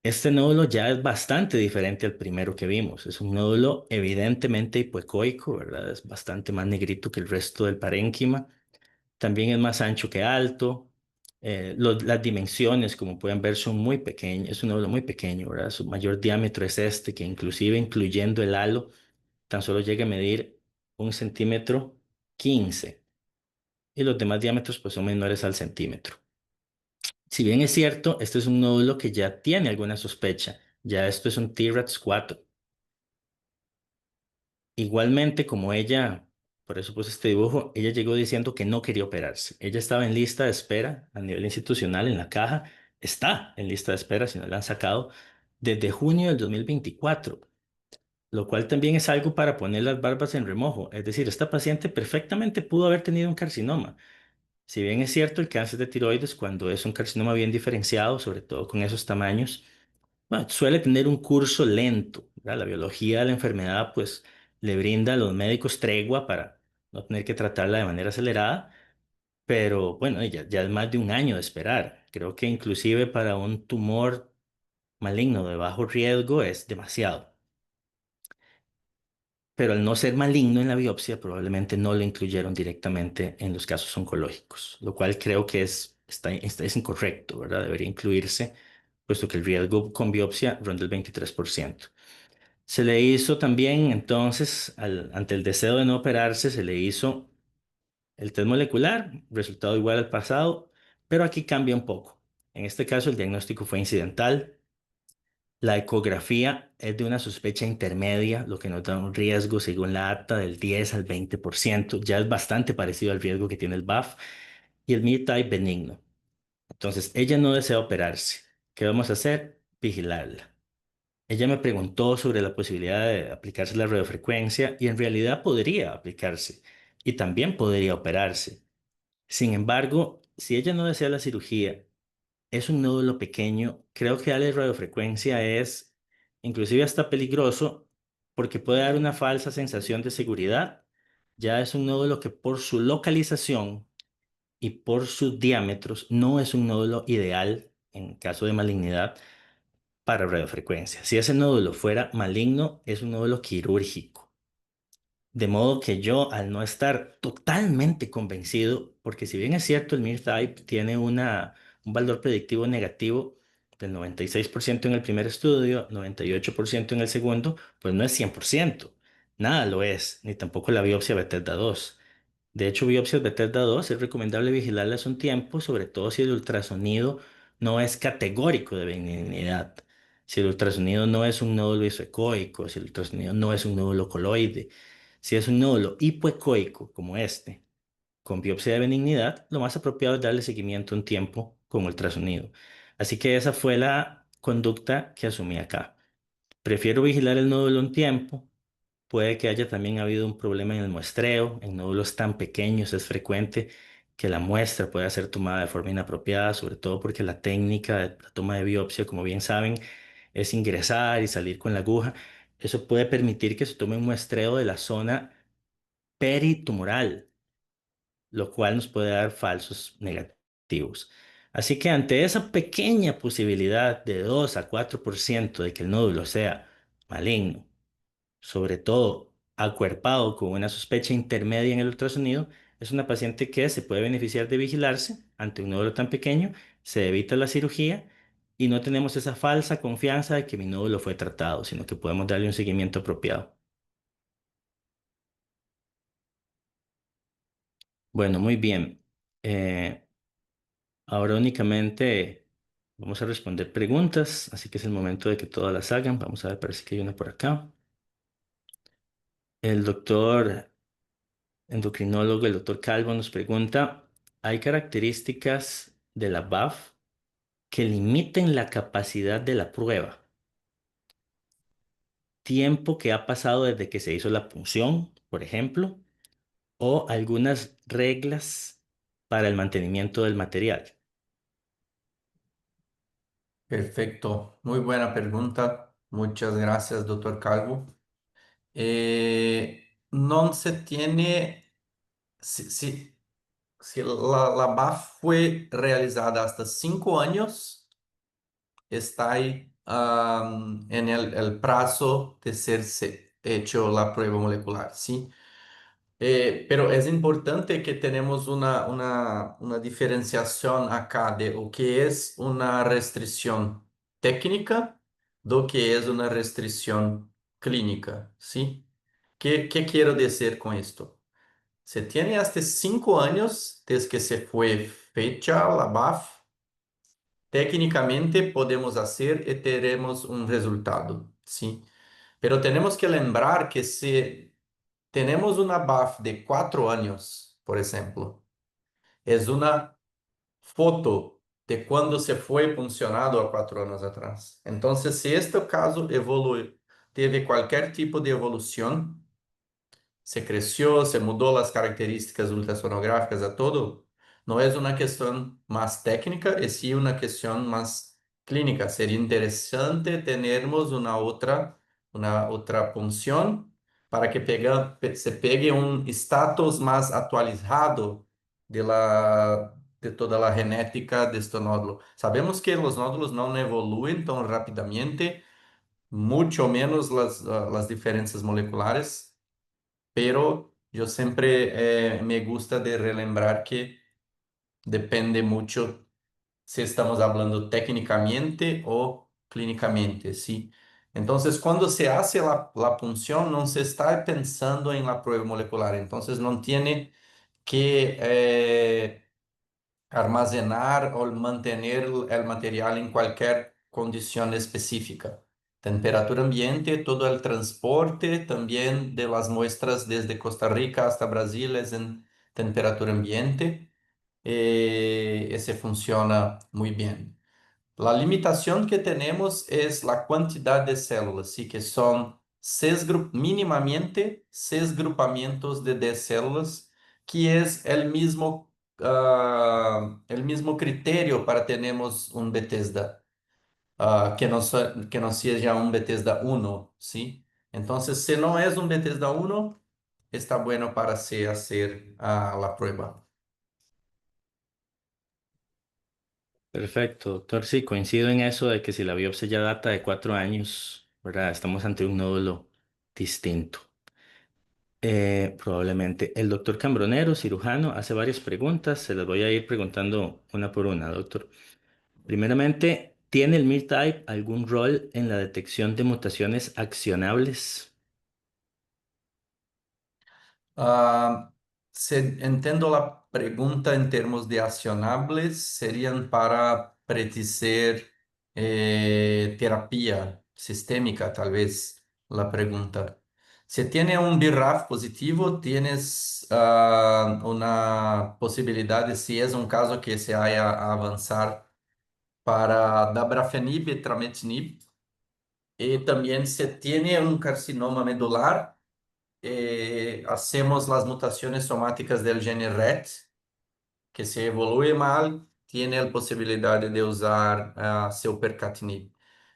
Este nódulo ya es bastante diferente al primero que vimos. Es un nódulo evidentemente hipoecoico, ¿verdad? Es bastante más negrito que el resto del parénquima. También es más ancho que alto. Las dimensiones, como pueden ver, son muy pequeñas. Es un nódulo muy pequeño, ¿verdad? Su mayor diámetro es este, que inclusive incluyendo el halo, tan solo llega a medir 1,15 cm. Y los demás diámetros pues son menores al centímetro. Si bien es cierto, este es un nódulo que ya tiene alguna sospecha, ya esto es un TRAPS 4. Igualmente, como ella, por eso puse este dibujo, ella llegó diciendo que no quería operarse. Ella estaba en lista de espera a nivel institucional en la caja, está en lista de espera si no la han sacado desde junio del 2024, lo cual también es algo para poner las barbas en remojo. Es decir, esta paciente perfectamente pudo haber tenido un carcinoma. Si bien es cierto, el cáncer de tiroides, cuando es un carcinoma bien diferenciado, sobre todo con esos tamaños, bueno, suele tener un curso lento, ¿verdad? La biología de la enfermedad, pues, le brinda a los médicos tregua para no tener que tratarla de manera acelerada, pero bueno, ya es más de un año de esperar. Creo que inclusive para un tumor maligno de bajo riesgo es demasiado. Pero al no ser maligno en la biopsia, probablemente no lo incluyeron directamente en los casos oncológicos, lo cual creo que es incorrecto, ¿verdad? Debería incluirse, puesto que el riesgo con biopsia ronda el 23%. Se le hizo también, entonces, ante el deseo de no operarse, se le hizo el test molecular, resultado igual al pasado, pero aquí cambia un poco. En este caso, el diagnóstico fue incidental. La ecografía es de una sospecha intermedia, lo que nos da un riesgo según la acta del 10 al 20%. Ya es bastante parecido al riesgo que tiene el BAF y el MIR-Type benigno. Entonces, ella no desea operarse. ¿Qué vamos a hacer? Vigilarla. Ella me preguntó sobre la posibilidad de aplicarse la radiofrecuencia y en realidad podría aplicarse y también podría operarse. Sin embargo, si ella no desea la cirugía, es un nódulo pequeño, creo que darle radiofrecuencia es inclusive hasta peligroso porque puede dar una falsa sensación de seguridad. Ya es un nódulo que por su localización y por sus diámetros no es un nódulo ideal en caso de malignidad para radiofrecuencia. Si ese nódulo fuera maligno, es un nódulo quirúrgico. De modo que yo, al no estar totalmente convencido, porque si bien es cierto, el MIR-Type tiene un valor predictivo negativo del 96% en el primer estudio, 98% en el segundo, pues no es 100%. Nada lo es, ni tampoco la biopsia Bethesda 2. De hecho, biopsias Bethesda 2 es recomendable vigilarlas un tiempo, sobre todo si el ultrasonido no es categórico de benignidad. Si el ultrasonido no es un nódulo isoecoico, si el ultrasonido no es un nódulo coloide, si es un nódulo hipoecoico como este, con biopsia de benignidad, lo más apropiado es darle seguimiento un tiempo con ultrasonido. Así que esa fue la conducta que asumí acá. Prefiero vigilar el nódulo un tiempo. Puede que haya también habido un problema en el muestreo. En nódulos tan pequeños es frecuente que la muestra pueda ser tomada de forma inapropiada, sobre todo porque la técnica de la toma de biopsia, como bien saben, es ingresar y salir con la aguja. Eso puede permitir que se tome un muestreo de la zona peritumoral, lo cual nos puede dar falsos negativos. Así que ante esa pequeña posibilidad de 2 a 4% de que el nódulo sea maligno, sobre todo acuerpado con una sospecha intermedia en el ultrasonido, es una paciente que se puede beneficiar de vigilarse ante un nódulo tan pequeño, se evita la cirugía y no tenemos esa falsa confianza de que mi nódulo fue tratado, sino que podemos darle un seguimiento apropiado. Bueno, muy bien. Eh, Ahora únicamente vamos a responder preguntas, así que es el momento de que todas las hagan. Vamos a ver, parece que hay una por acá. El doctor endocrinólogo, el doctor Calvo, nos pregunta, ¿hay características de la BAF que limiten la capacidad de la prueba? Tiempo que ha pasado desde que se hizo la punción, por ejemplo, o algunas reglas para el mantenimiento del material. Perfecto, muy buena pregunta. Muchas gracias, doctor Calvo. No se tiene, si la BAF fue realizada hasta 5 años, está ahí en el plazo de ser hecho la prueba molecular, ¿sí? Pero es importante que tenemos una diferenciación acá de lo que es una restricción técnica do que es una restricción clínica, ¿sí? ¿Qué quiero decir con esto? Se tiene hasta 5 años desde que se fue fecha la BAF, técnicamente podemos hacer y teremos un resultado, ¿sí? Pero tenemos que lembrar que si tenemos una BAF de 4 años, por ejemplo, es una foto de cuando se fue funcionado a 4 años atrás. Entonces, si este caso evoluiu, teve cualquier tipo de evolución, se creció, se mudó las características ultrasonográficas a todo, no es una cuestión más técnica, es sí una cuestión más clínica. Sería interesante tenermos una otra punción para que se pegue un estatus más actualizado de toda la genética de este nódulo. Sabemos que los nódulos no evoluyen tan rápidamente, mucho menos las diferencias moleculares, pero yo siempre me gusta de relembrar que depende mucho si estamos hablando técnicamente o clínicamente, ¿sí? Entonces, cuando se hace la punción, no se está pensando en la prueba molecular, entonces no tiene que armazenar o mantener el material en cualquier condición específica. Temperatura ambiente, todo el transporte también de las muestras desde Costa Rica hasta Brasil es en temperatura ambiente. Ese funciona muy bien. La limitación que tenemos es la cantidad de células, sí que son mínimamente 6 grupamientos de 10 células, que es el mismo criterio para tenemos un Bethesda, que no sea un Bethesda 1, ¿sí? Entonces, si no es un Bethesda 1, está bueno para se hacer la prueba. Perfecto, doctor. Sí, coincido en eso de que si la biopsia ya data de 4 años, ¿verdad? Estamos ante un nódulo distinto. Probablemente. El doctor Cambronero, cirujano, hace varias preguntas. Se las voy a ir preguntando una por una, doctor. Primeramente, ¿tiene el MIR-type algún rol en la detección de mutaciones accionables? Ah, entiendo la pregunta en términos de accionables, serían para predicer terapia sistémica, tal vez la pregunta. Si tiene un BRAF positivo, tienes una posibilidad de, si es un caso que se haya a avanzar para dabrafenib y trametinib. Y también si tiene un carcinoma medular, hacemos las mutaciones somáticas del gene RET, que se evolúe mal, tiene la posibilidad de usar selpercatinib.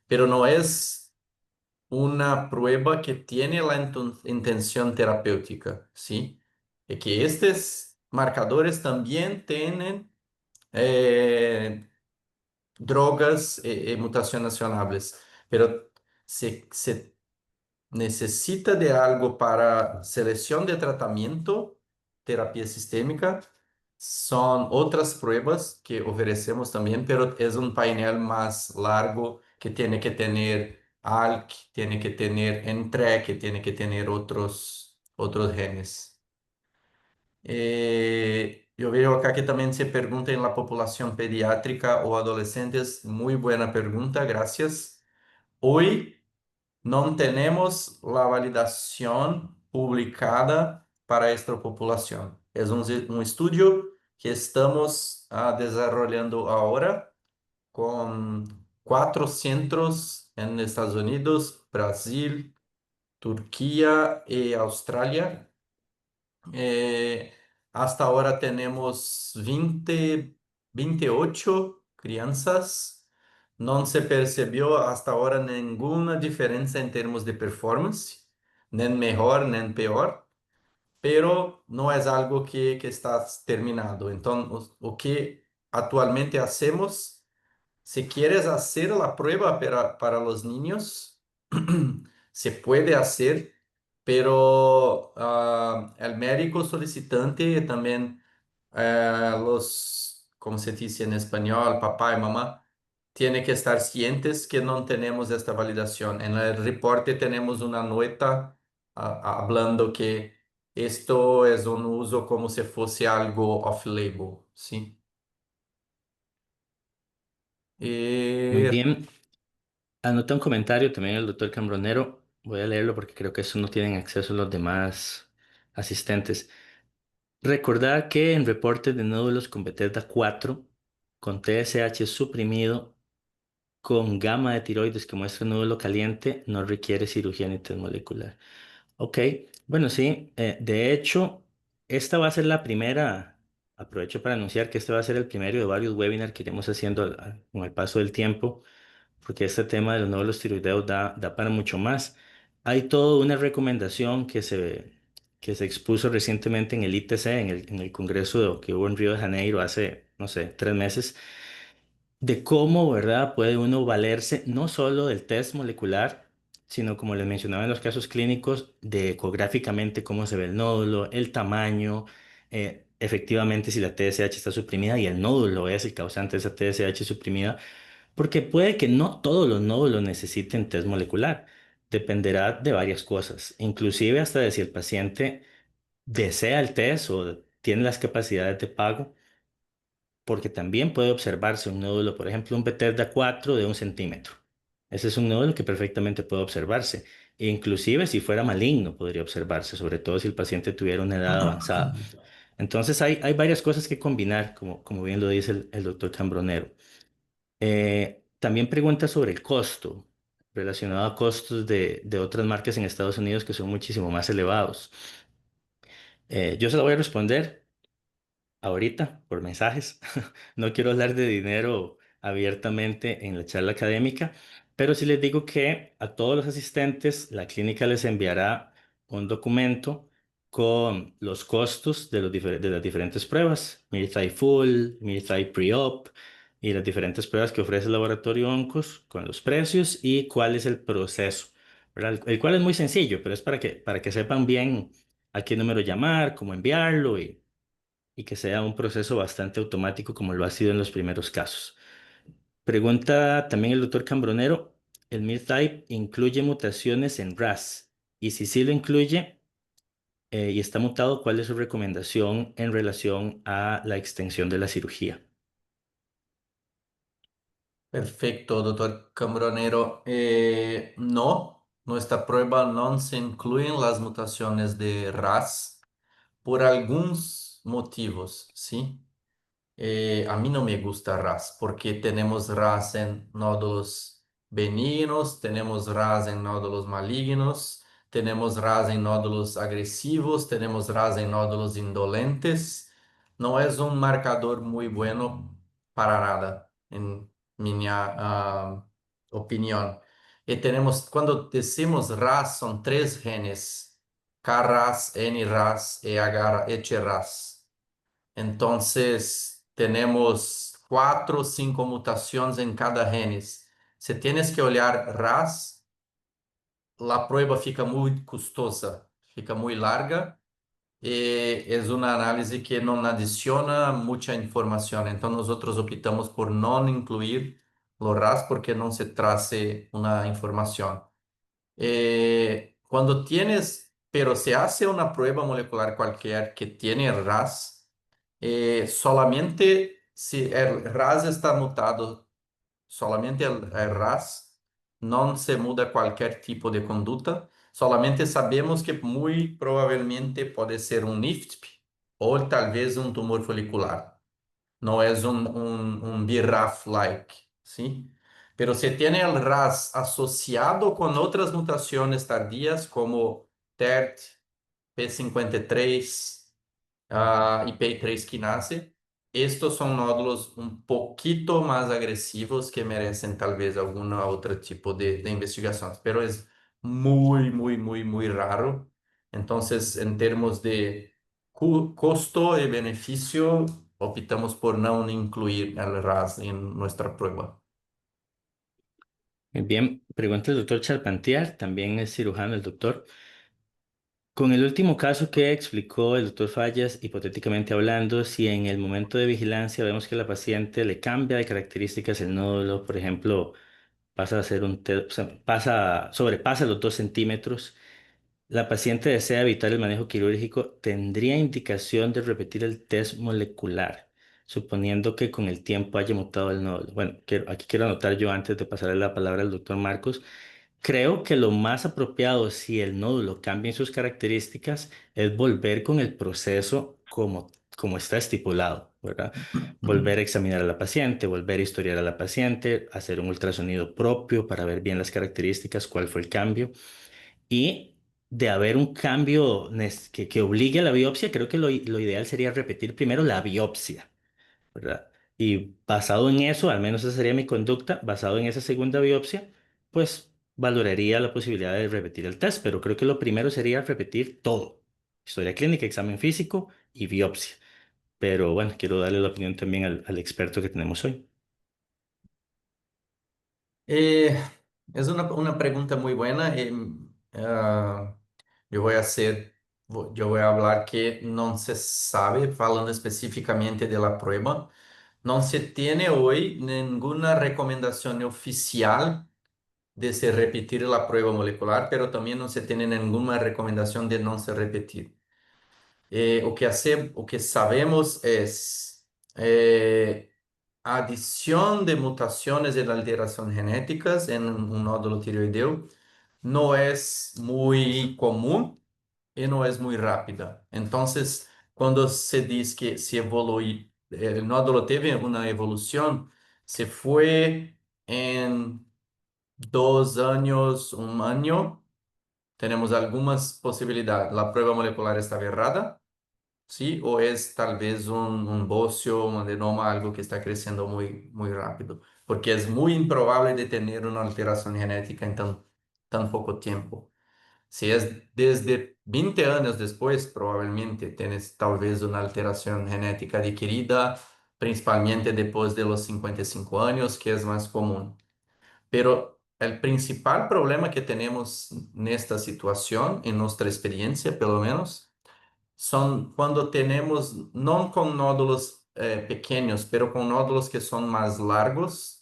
Pero no es una prueba que tiene la intención terapéutica, ¿sí? Es que estos marcadores también tienen drogas y mutaciones accionables, pero se necesita de algo para selección de tratamiento, terapia sistémica, son otras pruebas que ofrecemos también, pero es un panel más largo que tiene que tener ALK, tiene que tener NTRK, que tiene que tener otros genes. Yo veo acá que también se pregunta en la población pediátrica o adolescentes. Muy buena pregunta, gracias. Hoy no tenemos la validación publicada para esta población. Es un estudio que estamos desarrollando ahora con 4 centros en Estados Unidos, Brasil, Turquía y Australia. Eh, Hasta ahora tenemos 28 crianças. No se percibió hasta ahora ninguna diferencia en términos de performance, ni mejor ni peor, pero no es algo que está terminado. Entonces, o que actualmente hacemos, si quieres hacer la prueba para los niños, se puede hacer, pero el médico solicitante también, como se dice en español, papá y mamá, tiene que estar cientes que no tenemos esta validación. En el reporte tenemos una nota hablando que esto es un uso como si fuese algo off-label, ¿sí? Muy Eh, bien. Anota un comentario también el doctor Cambronero. Voy a leerlo porque creo que eso no tienen acceso los demás asistentes. Recordar que en reportes de nódulos con Bethesda 4, con TSH suprimido, con gamma de tiroides que muestra nódulo caliente, no requiere cirugía ni test molecular. Ok, bueno, sí, de hecho, esta va a ser la primera, aprovecho para anunciar que este va a ser el primero de varios webinars que iremos haciendo con el paso del tiempo, porque este tema de los nódulos tiroideos da para mucho más. Hay toda una recomendación que se expuso recientemente en el ITC, en el congreso que hubo en Río de Janeiro hace, no sé, 3 meses, de cómo, ¿verdad? Puede uno valerse no solo del test molecular, sino como les mencionaba en los casos clínicos, de ecográficamente cómo se ve el nódulo, el tamaño, efectivamente si la TSH está suprimida y el nódulo es el causante de esa TSH suprimida, porque puede que no todos los nódulos necesiten test molecular. Dependerá de varias cosas, inclusive hasta de si el paciente desea el test o tiene las capacidades de pago, porque también puede observarse un nódulo, por ejemplo, un Bethesda 4 de 1 centímetro. Ese es un nódulo que perfectamente puede observarse. E inclusive si fuera maligno podría observarse, sobre todo si el paciente tuviera una edad avanzada. Entonces hay varias cosas que combinar, como bien lo dice el doctor Cambronero. También pregunta sobre el costo, relacionado a costos de otras marcas en Estados Unidos que son muchísimo más elevados. Yo se lo voy a responder ahorita por mensajes. No quiero hablar de dinero abiertamente en la charla académica, Pero si les digo que a todos los asistentes la clínica les enviará un documento con los costos de, de las diferentes pruebas, MirThai Full, MirThai Pre-Op y las diferentes pruebas que ofrece el laboratorio Oncos con los precios y cuál es el proceso, ¿verdad? El cual es muy sencillo, pero es para que sepan bien a qué número llamar, cómo enviarlo y que sea un proceso bastante automático como lo ha sido en los primeros casos. Pregunta también el doctor Cambronero, ¿el MIR-Type incluye mutaciones en RAS? Y si sí lo incluye y está mutado, ¿cuál es su recomendación en relación a la extensión de la cirugía? Perfecto, doctor Cambronero. No, nuestra prueba no se incluyen las mutaciones de RAS por algunos motivos, ¿sí? A mí no me gusta RAS porque tenemos RAS en nódulos benignos, tenemos RAS en nódulos malignos, tenemos RAS en nódulos agresivos, tenemos RAS en nódulos indolentes. No es un marcador muy bueno para nada, en mi opinión. Y tenemos, cuando decimos RAS, son tres genes, KRAS, NRAS y HRAS. Entonces, tenemos cuatro o cinco mutaciones en cada genes. Si tienes que olhar RAS, la prueba fica muy costosa, fica muy larga y es una análisis que no adiciona mucha información. Entonces, nosotros optamos por no incluir los RAS porque no se trace una información. Cuando tienes, pero se hace una prueba molecular cualquier que tiene RAS, solamente si el RAS está mutado, solamente el RAS, no se muda cualquier tipo de conducta, solamente sabemos que muy probablemente puede ser un IFTP o tal vez un tumor folicular. No es un BRAF-like, ¿sí? Pero se tiene el RAS asociado con otras mutaciones tardías como TERT, P53, y P3 quinase. Estos son nódulos un poquito más agresivos que merecen tal vez algún otro tipo de investigación, pero es muy, muy, muy, muy raro. Entonces, en términos de costo y beneficio, optamos por no incluir el RAS en nuestra prueba. Muy bien, pregunta el doctor Charpentier, también es cirujano el doctor. Con el último caso que explicó el doctor Fallas, hipotéticamente hablando, si en el momento de vigilancia vemos que la paciente le cambia de características el nódulo, por ejemplo, pasa a ser o sea, sobrepasa los 2 centímetros, la paciente desea evitar el manejo quirúrgico, tendría indicación de repetir el test molecular, suponiendo que con el tiempo haya mutado el nódulo. Bueno, aquí quiero anotar yo antes de pasarle la palabra al doctor Marcos. Creo que lo más apropiado, si el nódulo cambia en sus características, es volver con el proceso como está estipulado, ¿verdad? Volver a examinar a la paciente, volver a historiar a la paciente, hacer un ultrasonido propio para ver bien las características, cuál fue el cambio. Y de haber un cambio que obligue a la biopsia, creo que lo ideal sería repetir primero la biopsia, ¿verdad? Y basado en eso, al menos esa sería mi conducta, basado en esa segunda biopsia, pues valoraría la posibilidad de repetir el test, pero creo que lo primero sería repetir todo, historia clínica, examen físico y biopsia. Pero bueno, quiero darle la opinión también al experto que tenemos hoy. Eh, es una pregunta muy buena. Yo voy a hacer, yo voy a hablar que no se sabe, hablando específicamente de la prueba, no se tiene hoy ninguna recomendación oficial de se repetir la prueba molecular, pero también no se tiene ninguna recomendación de no se repetir. O que sabemos es adición de mutaciones y de alteraciones genéticas en un nódulo tiroideo no es muy común y no es muy rápida. Entonces, cuando se dice que se evolui, el nódulo teve una evolución, se fue en 2 años, un año, tenemos algunas posibilidades. La prueba molecular estaba errada, ¿sí? O es tal vez un bocio, un adenoma, algo que está creciendo muy, muy rápido. porque es muy improbable de tener una alteración genética en tan poco tiempo. Si es desde 20 años después, probablemente tienes tal vez una alteración genética adquirida, principalmente después de los 55 años, que es más común. Pero el principal problema que tenemos en esta situación, en nuestra experiencia pelo menos, son cuando tenemos, no con nódulos pequeños, pero con nódulos que son más largos,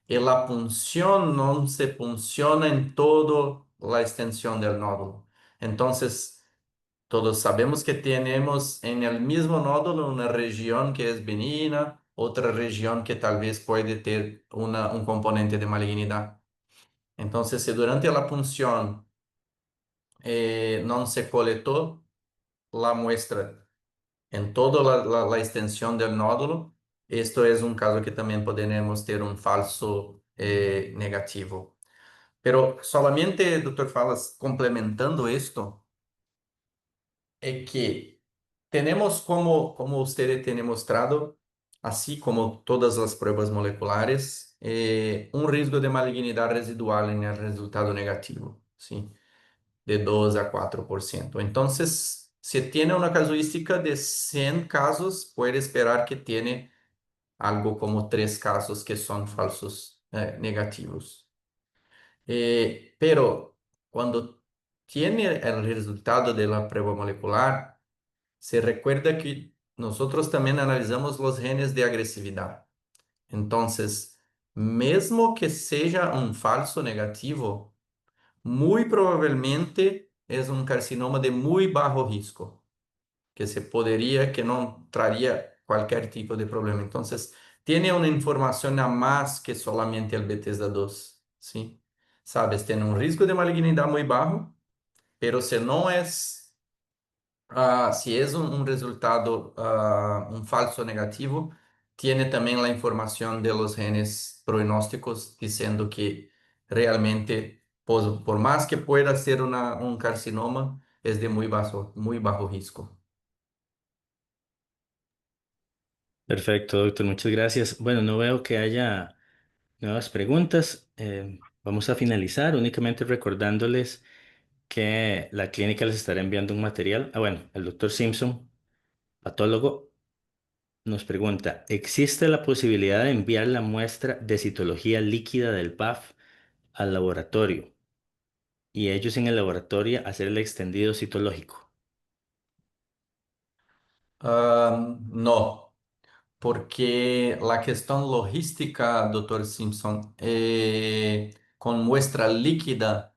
y la punción no se funciona en toda la extensión del nódulo. Entonces, todos sabemos que tenemos en el mismo nódulo una región que es benigna, otra región que tal vez puede tener un componente de malignidad. Entonces, si durante la punción no se coletó la muestra en toda la extensión del nódulo, esto es un caso que también podemos tener un falso negativo. Pero solamente, doctor Falas, complementando esto, es que tenemos como usted tiene mostrado, así como todas las pruebas moleculares, un riesgo de malignidad residual en el resultado negativo, ¿sí? De 2 a 4%. Entonces, si tiene una casuística de 100 casos, puede esperar que tiene algo como 3 casos que son falsos negativos. Pero cuando tiene el resultado de la prueba molecular, se recuerda que nosotros también analizamos los genes de agresividad. Entonces, mesmo que seja un falso negativo, muy probablemente es un carcinoma de muy bajo riesgo, que se podría, que no traería cualquier tipo de problema. Entonces, tiene una información a más que solamente el Bethesda 2, ¿sí? Sabes, tiene un riesgo de malignidad muy bajo, pero si no es, si es un resultado, un falso negativo, tiene también la información de los genes pronósticos diciendo que realmente, por más que pueda ser un carcinoma, es de muy bajo riesgo. Perfecto, doctor, muchas gracias. Bueno, no veo que haya nuevas preguntas. Vamos a finalizar únicamente recordándoles que la clínica les estará enviando un material. Ah, bueno, el doctor Simpson, patólogo, nos pregunta, ¿existe la posibilidad de enviar la muestra de citología líquida del PAF al laboratorio y ellos en el laboratorio hacer el extendido citológico? No, porque la cuestión logística, doctor Simpson, con muestra líquida,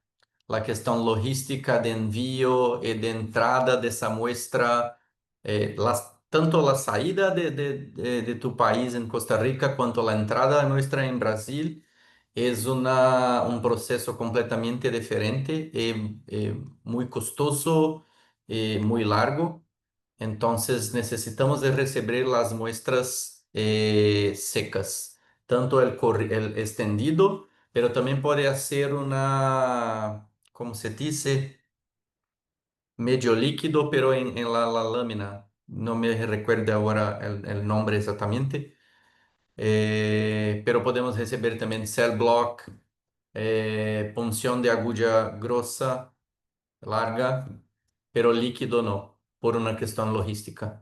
la cuestión logística de envío y de entrada de esa muestra, tanto la salida de tu país en Costa Rica cuanto la entrada nuestra en Brasil, es un proceso completamente diferente, muy costoso, muy largo. Entonces necesitamos de recibir las muestras secas, tanto el extendido, pero también puede hacer ¿cómo se dice? Medio líquido, pero en la lámina. No me recuerdo ahora el nombre exactamente. Pero podemos recibir también cell block, punción de aguja grosa, larga, pero líquido no, por una cuestión logística.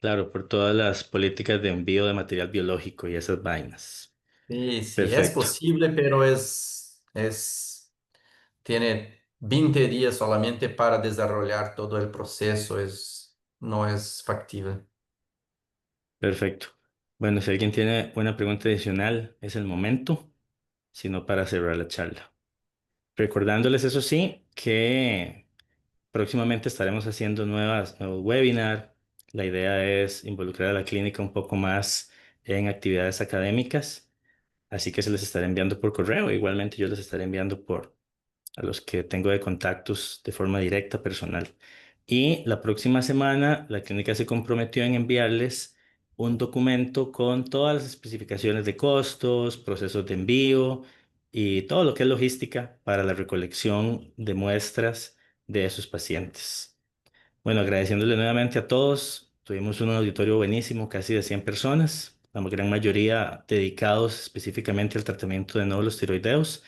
Claro, por todas las políticas de envío de material biológico y esas vainas. Sí, sí, es Perfecto, posible, pero tiene 20 días solamente para desarrollar todo el proceso, no es factible. perfecto. Bueno, si alguien tiene una pregunta adicional, es el momento, sino para cerrar la charla. Recordándoles, eso sí, que próximamente estaremos haciendo nuevos webinars. La idea es involucrar a la clínica un poco más en actividades académicas, así que se les estará enviando por correo. Igualmente yo les estaré enviando a los que tengo de contactos de forma directa, personal. Y la próxima semana la clínica se comprometió en enviarles un documento con todas las especificaciones de costos, procesos de envío y todo lo que es logística para la recolección de muestras de esos pacientes. Bueno, agradeciéndole nuevamente a todos. Tuvimos un auditorio buenísimo, casi de 100 personas. la gran mayoría dedicados específicamente al tratamiento de nódulos tiroideos.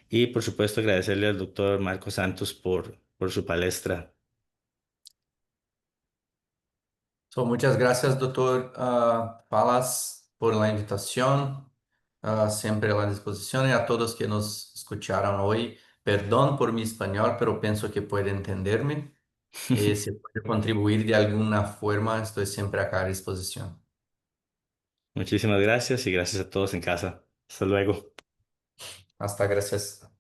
Y por supuesto agradecerle al doctor Marco Santos por su palestra. So, muchas gracias, doctor Palas, por la invitación. Siempre a la disposición y a todos que nos escucharon hoy. Perdón por mi español, pero pienso que puede entenderme. Si puede contribuir de alguna forma, estoy siempre acá a disposición. Muchísimas gracias y gracias a todos en casa. Hasta luego. Hasta gracias.